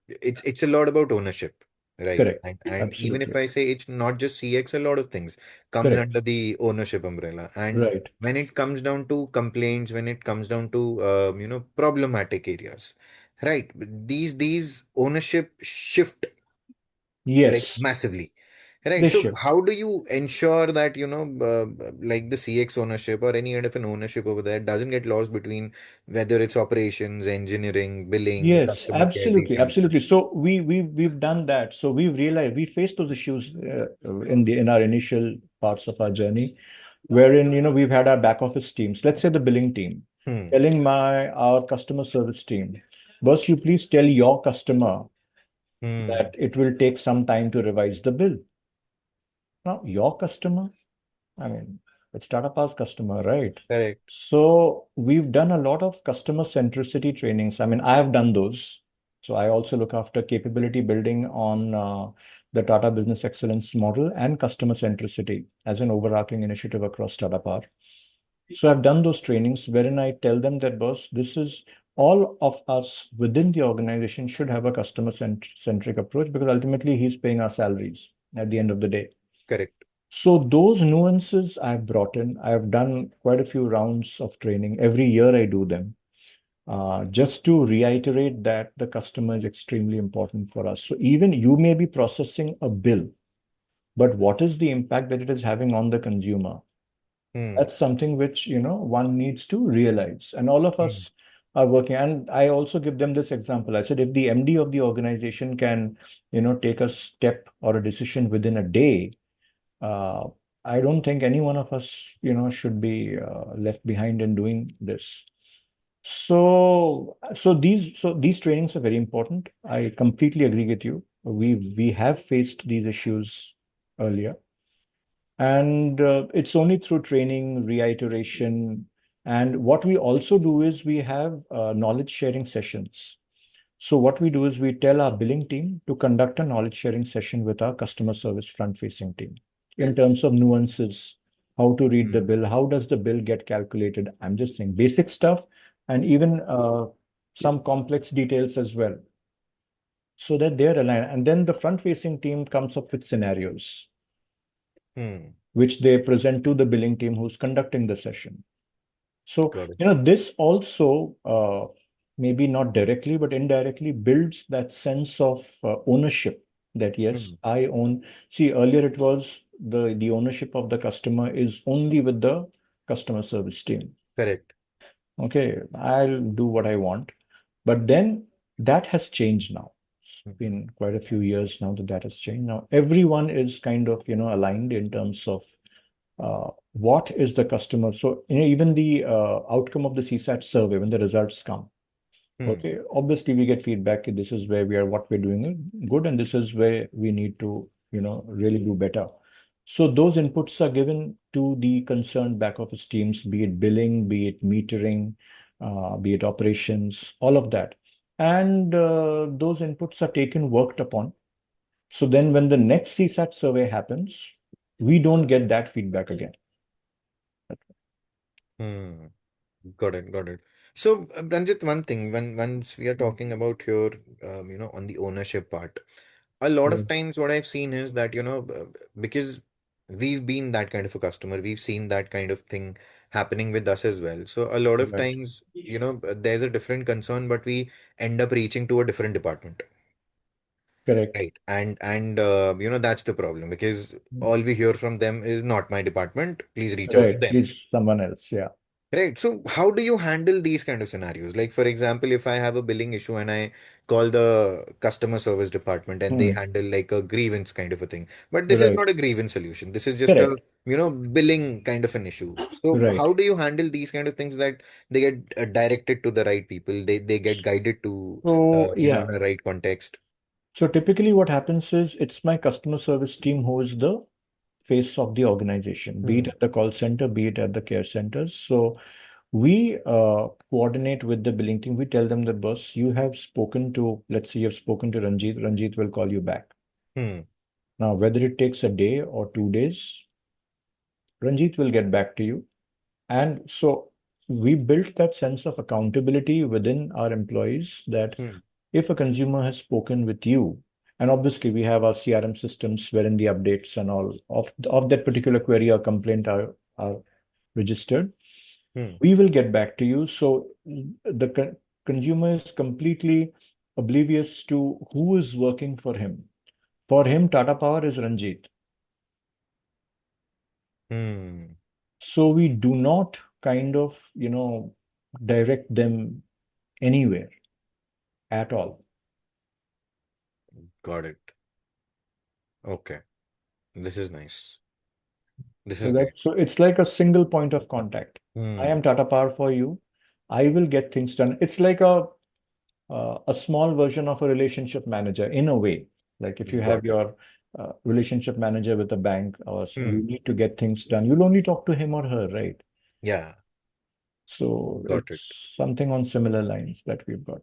it's a lot about ownership, right? Correct. And even if Absolutely. I say it's not just CX, a lot of things comes Correct. under the ownership umbrella. And Right. when it comes down to complaints, when it comes down to problematic areas, right? These ownership shift like Yes, massively. Right. they So shift. how do you ensure that, like the CX ownership or any kind of an ownership over there doesn't get lost between whether it's operations, engineering, billing, Yes, customer care, these absolutely, kind of things? absolutely. So we've done that. So we've realized we faced those issues in our initial parts of our journey, wherein we've had our back office teams. Let's say the billing team, Hmm. telling my our customer service team, boss, you please tell your customer Hmm. that it will take some time to revise the bill. Now, your customer, I mean, it's Tata Power's customer, right? Correct. So we've done a lot of customer centricity trainings. I mean, I have done those. So I also look after capability building on the Tata Business Excellence model and customer centricity as an overarching initiative across Tata Power. So I've done those trainings wherein I tell them that, boss, this is all of us within the organization should have a customer centric approach because ultimately he's paying our salaries at the end of the day. Correct. So those nuances I've brought in. I've done quite a few rounds of training. Every year I do them, just to reiterate that the customer is extremely important for us. So even you may be processing a bill, but what is the impact that it is having on the consumer? Hmm. That's something which, one needs to realize. And all of Hmm. us are working. And I also give them this example. I said, if the MD of the organization can, take a step or a decision within a day, uh, I don't think any one of us, should be left behind in doing this. So these trainings are very important. I completely agree with you. We have faced these issues earlier, and it's only through training, reiteration, and what we also do is we have knowledge sharing sessions. So what we do is we tell our billing team to conduct a knowledge sharing session with our customer service front facing team in terms of nuances, how to read the Hmm. bill, how does the bill get calculated. I'm just saying basic stuff and even some complex details as well, so that they're aligned. And then the front facing team comes up with scenarios, Hmm. which they present to the billing team who's conducting the session. So, Got it. this also, maybe not directly, but indirectly builds that sense of ownership that, yes, Hmm. I own. See, earlier it was the ownership of the customer is only with the customer service team. Correct. Okay, I'll do what I want. But then that has changed now. It's Hmm. been quite a few years now that that has changed. Now everyone is kind of, aligned in terms of what is the customer. So, even the outcome of the CSAT survey, when the results come, Hmm. okay, obviously we get feedback. This is where we are, what we're doing good, and this is where we need to, really do better. So those inputs are given to the concerned back office teams, be it billing, be it metering, be it operations, all of that. And those inputs are taken, worked upon. So then when the next CSAT survey happens, we don't get that feedback again. Hmm. Got it, got it. So, Ranjit, one thing, when once we are talking about here, on the ownership part, a lot of Mm. times what I've seen is that, because we've been that kind of a customer, we've seen that kind of thing happening with us as well. So a lot of Right. times, there's a different concern, but we end up reaching to a different department. Correct. Right. And that's the problem because all we hear from them is not my department. Please reach out to Right. them. Please, someone else. Yeah. Right. So how do you handle these kind of scenarios? Like, for example, if I have a billing issue and I call the customer service department and they Hmm. handle like a grievance kind of a thing. But this is Right. not a grievance solution. This is just a, Correct. billing kind of an issue. So Right. how do you handle these kind of things that they get directed to the right people? They get guided to, So, in yeah. the right context. So typically what happens is it's my customer service team who is the face of the organization, be it Hmm. at the call center, be it at the care centers. So we coordinate with the billing team. We tell them that, boss, you have spoken to, let's say you have spoken to Ranjit. Ranjit will call you back. Hmm. Now, whether it takes a day or 2 days, Ranjit will get back to you. And so we built that sense of accountability within our employees that Hmm. if a consumer has spoken with you, and obviously we have our CRM systems wherein the updates and all of that particular query or complaint are registered, Hmm. we will get back to you. So the consumer is completely oblivious to who is working for him. For him, Tata Power is Ranjit. Hmm. So we do not kind of, direct them anywhere at all. Got it. Okay. This is nice. This So is great. it's like a single point of contact. I Hmm. am Tata Power for you. I will get things done. It's like a small version of a relationship manager in a way. Like if you have Got it. your relationship manager with a bank, or you Hmm. need to get things done, you'll only talk to him or her, right? Yeah. So Got it. it's something on similar lines that we've got.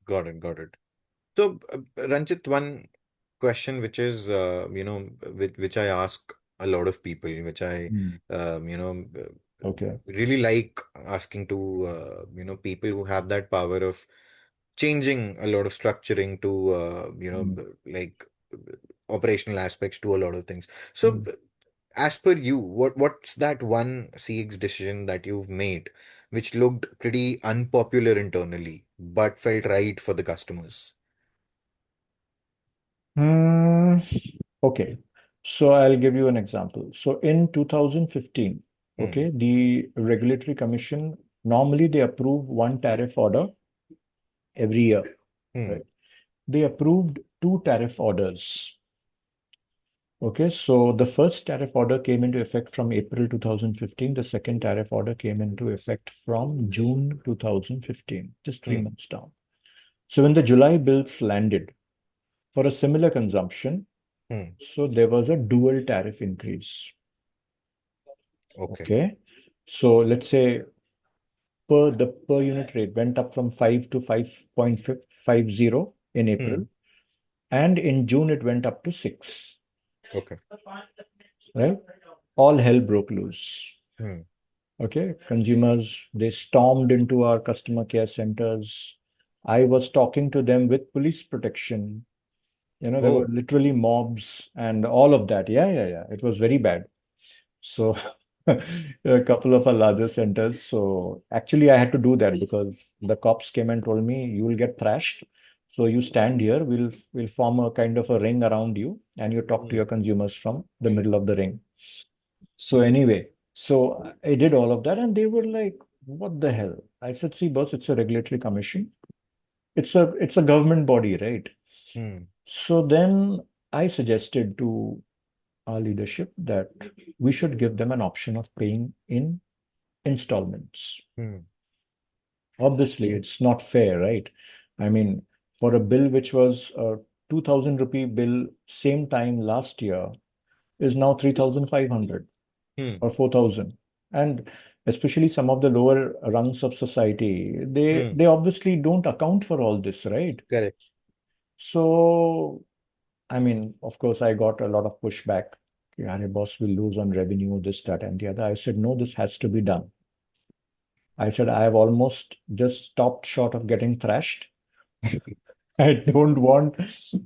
Got it. Got it. So, Ranjit, one question which is, which I ask a lot of people, which I, Hmm. Okay. really like asking to, people who have that power of changing a lot of structuring to, Hmm. like operational aspects to a lot of things. So, Hmm. as per you, what's that one CX decision that you've made which looked pretty unpopular internally but felt right for the customers? Hmm. Okay. So I'll give you an example. So in 2015, Hmm. okay, the regulatory commission normally they approve one tariff order every year, Hmm. right? They approved two tariff orders. Okay, so the first tariff order came into effect from April 2015. The second tariff order came into effect from June 2015, just three Hmm. months down. So when the July bills landed for a similar consumption, Hmm. so there was a dual tariff increase. Okay. Okay. So let's say the per unit rate went up from 5 to 5.50 in Hmm. April, and in June it went up to 6, Okay. right? All hell broke loose. Hmm. Okay. Consumers, they stormed into our customer care centers. I was talking to them with police protection. There were Oh. literally mobs and all of that. Yeah, yeah, yeah. It was very bad. So a couple of our larger centers. So actually, I had to do that because the cops came and told me you will get thrashed. So you stand here. We'll form a kind of a ring around you, and you talk to Hmm. your consumers from the middle of the ring. So anyway, so I did all of that, and they were like, what the hell? I said, see, boss, it's a regulatory commission. It's a government body, right? Hmm. So then I suggested to our leadership that we should give them an option of paying in installments. Hmm. Obviously, it's not fair, right? I mean, for a bill which was a 2000 rupee bill same time last year is now 3500 Hmm. or 4000. And especially some of the lower rungs of society, they Hmm. they obviously don't account for all this, right? Correct. So, I mean, of course, I got a lot of pushback. Yeah, boss will lose on revenue, this, that, and the other. I said, no, this has to be done. I said, I have almost just stopped short of getting thrashed. I don't want,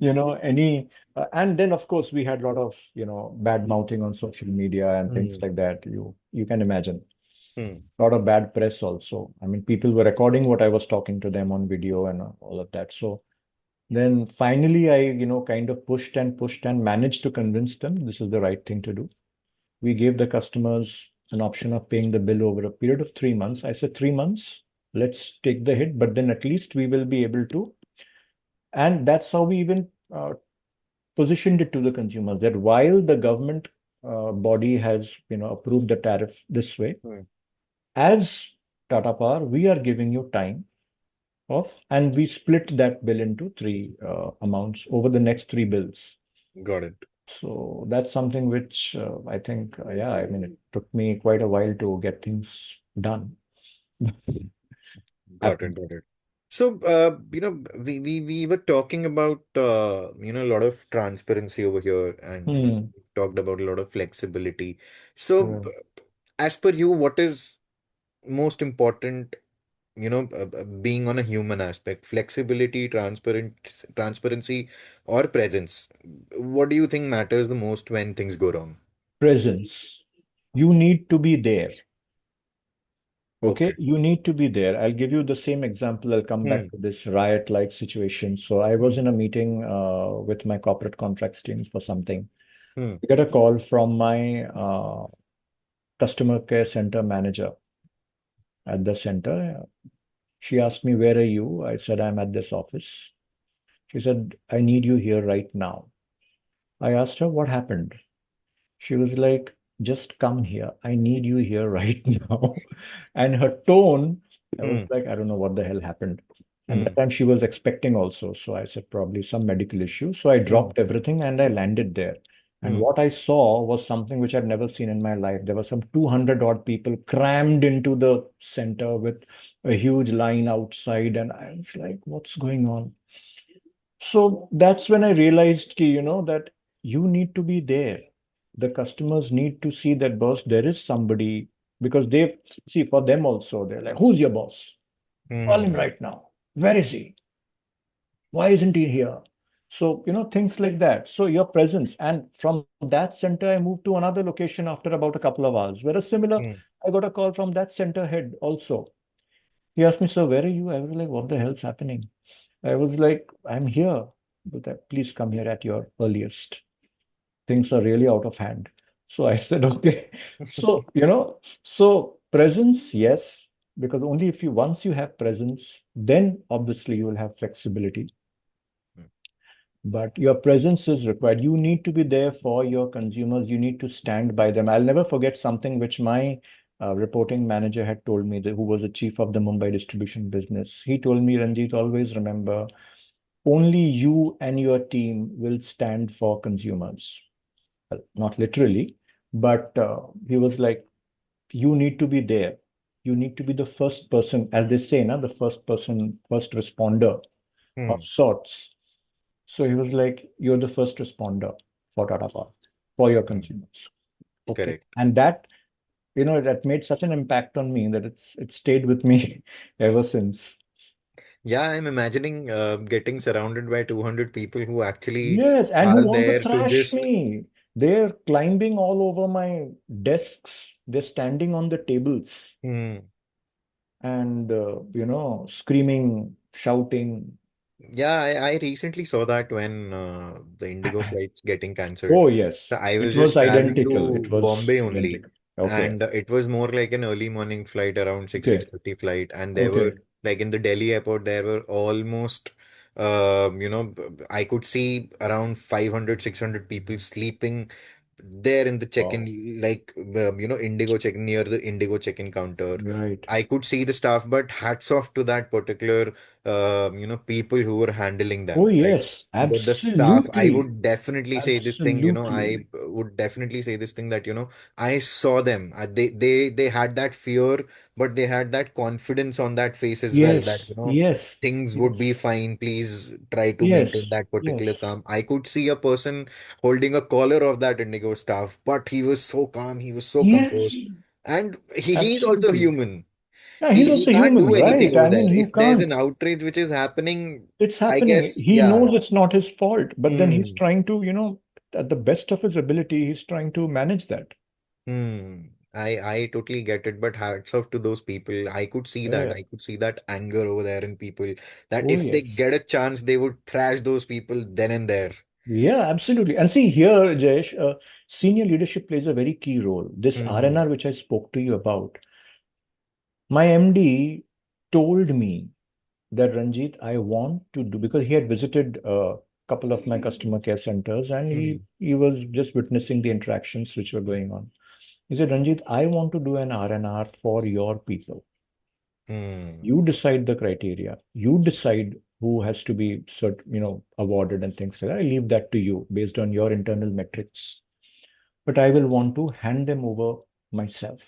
any. And then, of course, we had a lot of, bad mouthing on social media and things Hmm. like that. You can imagine. Hmm. A lot of bad press also. I mean, people were recording what I was talking to them on video and all of that. So then finally, I, kind of pushed and managed to convince them this is the right thing to do. We gave the customers an option of paying the bill over a period of 3 months. I said, 3 months, let's take the hit, but then at least we will be able to. And that's how we even positioned it to the consumers that while the government body has, approved the tariff this way, Hmm. as Tata Power, we are giving you time of, and we split that bill into three amounts over the next three bills. Got it. So that's something which I think, yeah, I mean, it took me quite a while to get things done. Got it. Happened. Got it. So, we were talking about, a lot of transparency over here, and Hmm. talked about a lot of flexibility. So, Yeah. as per you, what is most important, being on a human aspect, flexibility, transparency, or presence? What do you think matters the most when things go wrong? Presence. You need to be there. Okay, Okay. you need to be there. I'll give you the same example. I'll come Hmm. back to this riot-like situation. So I was Hmm. in a meeting with my corporate contracts team for something. Hmm. I get a call from my customer care center manager at the center. She asked me, "Where are you?" I said, "I'm at this office." She said, "I need you here right now." I asked her, "What happened?" She was like, "Just come here. I need you here right now." And her tone, I was Hmm. like, I don't know what the hell happened. And Hmm. that time she was expecting also. So I said, probably some medical issue. So I Hmm. dropped everything and I landed there. And Hmm. what I saw was something which I'd never seen in my life. There were some 200 odd people crammed into the center with a huge line outside. And I was like, what's going on? So that's when I realized, that you need to be there. The customers need to see that, boss, there is somebody, because they see for them also, they're like, who's your boss? Call him Hmm. right now. Where is he? Why isn't he here? So, things like that. So your presence. And from that center, I moved to another location after about a couple of hours, where a similar, Hmm. I got a call from that center head also. He asked me, "Sir, where are you?" I was like, what the hell's happening? I was like, "I'm here." But please come here at your earliest. Things are really out of hand. So I said, okay. So, so presence, yes, because only if you, once you have presence, then obviously you will have flexibility. But your presence is required. You need to be there for your consumers. You need to stand by them. I'll never forget something which my reporting manager had told me, that, who was the chief of the Mumbai distribution business. He told me, Ranjit, always remember, only you and your team will stand for consumers. Well, not literally, but he was like, you need to be there. You need to be the first person, as they say, the first person, first responder of Hmm. sorts. So he was like, you're the first responder for Tata Power, for your Hmm. consumers. Okay. Correct. And that, that made such an impact on me that it stayed with me ever since. Yeah, I'm imagining getting surrounded by 200 people who actually Yes, and who are want to there to thrash just. me. They're climbing all over my desks. They're standing on the tables Hmm. and, screaming, shouting. Yeah, I recently saw that when the Indigo flight's getting cancelled. Oh, yes, So I it was was just traveling identical. It to was Bombay only. identical. Okay. and it was more like an early morning flight, around 6 Okay. 6:30 flight, and there were, Okay. like, in the Delhi airport there were almost I could see around 500 600 people sleeping there in the Wow. check-in, like, Indigo check-in, near the Indigo check-in counter. Right. I could see the staff, but hats off to that particular people who were handling Oh, them, like yes. the staff. I Absolutely. would definitely say this thing, Absolutely. I would definitely say this thing that, I saw them. They had that fear, but they had that confidence on that face as well, that, Yes. Yes. things would be Yes. fine. Please try to maintain Yes. that particular Yes. calm. I could see a person holding a collar of that Indigo staff, but he was so calm, he was so Yes. composed. And he's also Absolutely. human. Yeah, he's He also can't human, do anything right? over I there. mean, you If there's an can't. outrage which is happening, It's I happening. guess, He yeah. knows it's not his fault, but then he's Hmm. trying to, at the best of his ability, he's trying to manage that. Hmm. I totally get it, but hats off to those people. I could see Yeah, that. yeah. I could see that anger over there in people, that Oh, if they yes. get a chance, they would thrash those people then and there. Yeah, absolutely. And see here, Jayesh, senior leadership plays a very key role. This Hmm. RNR, which I spoke to you about, my MD told me that Ranjit, I want to do, because he had visited a couple of my customer care centers and he, Hmm. he was just witnessing the interactions which were going on. He said, Ranjit, I want to do an R&R for your people. Hmm. You decide the criteria. You decide who has to be awarded and things like that. I leave that to you based on your internal metrics. But I will want to hand them over myself.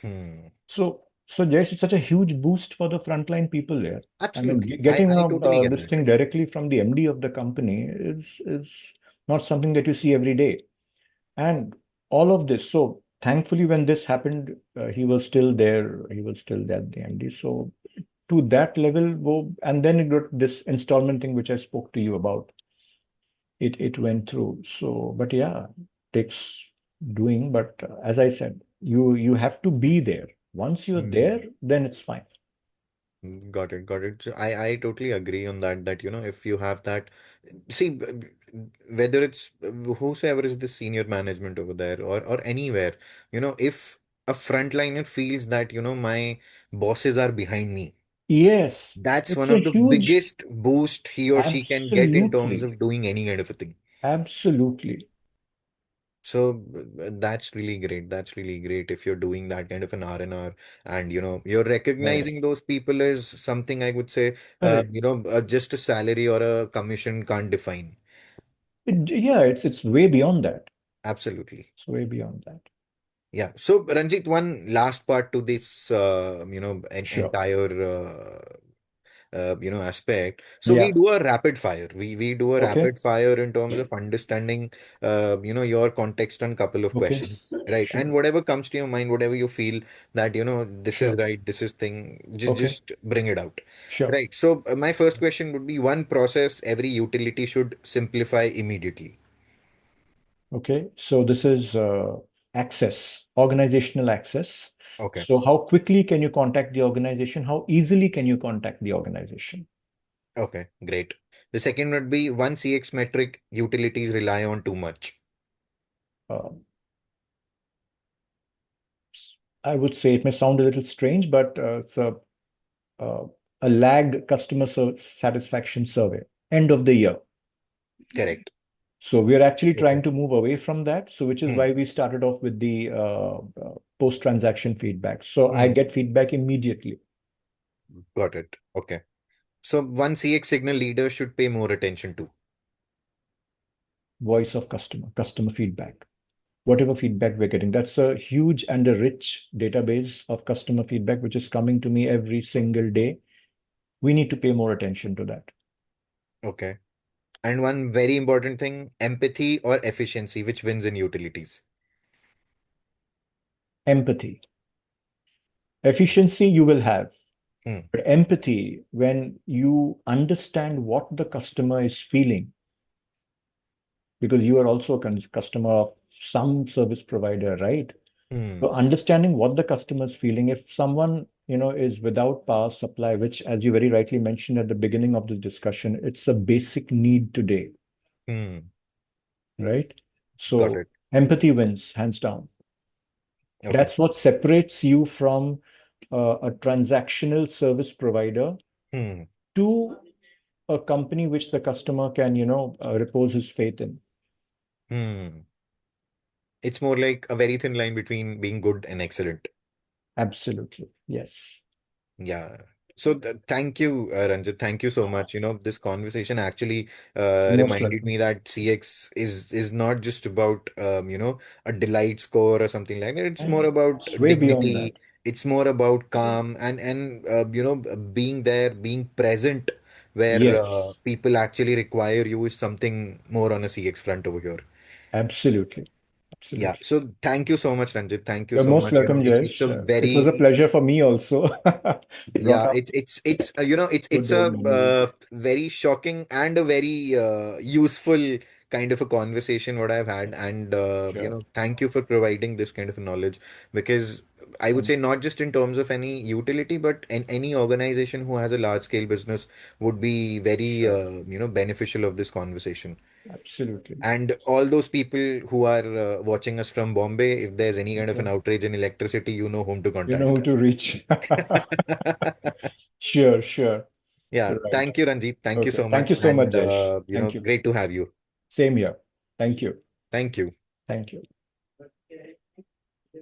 Hmm. So yes, it's such a huge boost for the frontline people there. I mean, Absolutely. getting I totally get this that. thing directly from the MD of the company is not something that you see every day. And all of this. So thankfully, when this happened, he was still there. He was still there, the MD. So to that level, and then it got this installment thing which I spoke to you about. It went through. So, but yeah, takes doing. But as I said, you have to be there. Once you're there, Hmm. then it's fine. Got it, got it. So I totally agree on that, if you have that, see, whether it's whosoever is the senior management over there, or anywhere, if a frontliner feels that, my bosses are behind me, Yes, that's it's one a of the huge, biggest boost he or she can get in terms absolutely, of doing any kind of a thing. absolutely So that's really great. That's really great if you're doing that kind of an R&R, and you're correct. recognizing those people as something, I would say, Correct. just a salary or a commission can't define. Yeah, it's way beyond that. Absolutely. It's way beyond that. Yeah. So, Ranjit, one last part to this, Sure. entire, aspect. So we Yeah. do a rapid fire. We do a Okay. rapid fire in terms of understanding, your context on couple of Okay. questions, right? Sure. And whatever comes to your mind, whatever you feel that, this is Sure. right, this is thing, just Okay. just bring it out. Sure. Right. So my first question would be, one process every utility should simplify immediately. Okay, so this is access, organizational access. Okay. So how quickly can you contact the organization? How easily can you contact the organization? Okay. Great. The second would be, one CX metric utilities rely on too much. Uh, I would say it may sound a little strange, but it's uh, a lagged customer satisfaction survey, end of the year. Correct. So we are actually Okay. trying to move away from that. So which is Hmm. why we started off with the post-transaction feedback. So I Hmm. get feedback immediately. Got it. Okay. So one CX signal leader should pay more attention to. Voice of customer feedback. Whatever feedback we're getting. That's a huge and a rich database of customer feedback, which is coming to me every single day. We need to pay more attention to that. Okay. And one very important thing, empathy or efficiency, which wins in utilities. Empathy. Efficiency you will have, Hmm. but empathy, when you understand what the customer is feeling, because you are also a customer of some service provider, right? So Hmm. understanding what the customer is feeling, if someone, is without power supply, which as you very rightly mentioned at the beginning of this discussion, it's a basic need today, Hmm. right? Got So it. empathy wins hands down. Okay. That's what separates you from a transactional service provider Hmm. to a company which the customer can, repose his faith in. Hmm. It's more like a very thin line between being good and excellent. Absolutely. Yes. Yeah. So thank you, Ranjit. Thank you so much. This conversation actually You're most reminded welcome. me that CX is not just about a delight score or something like that. It's more And about it's way beyond that. dignity. It's more about calm and being there, being present where Yes. people actually require you is something more on a CX front over here. Absolutely. Yeah. Absolutely. So thank you so much, Ranjit. Thank you You're so most much. welcome, It's Jayesh. a It was very a pleasure for me also. You brought Yeah, up it's it's good a old memories. very shocking and a very useful kind of a conversation what I've had, and Sure. thank you for providing this kind of knowledge, because I would Thank say not just in terms of any utility, but in any organization who has a large scale business would be very Sure. beneficial of this conversation. Absolutely. And all those people who are watching us from Bombay, if there's any kind of an Okay. outrage in electricity, you know whom to You know contact. who to reach. Sure, sure. Yeah, Right. thank you, Ranjit. Thank you Okay. so Thank much. you so much, And, Jayesh. Thank you. great to have you. Same here. Thank you. Thank you. Thank you.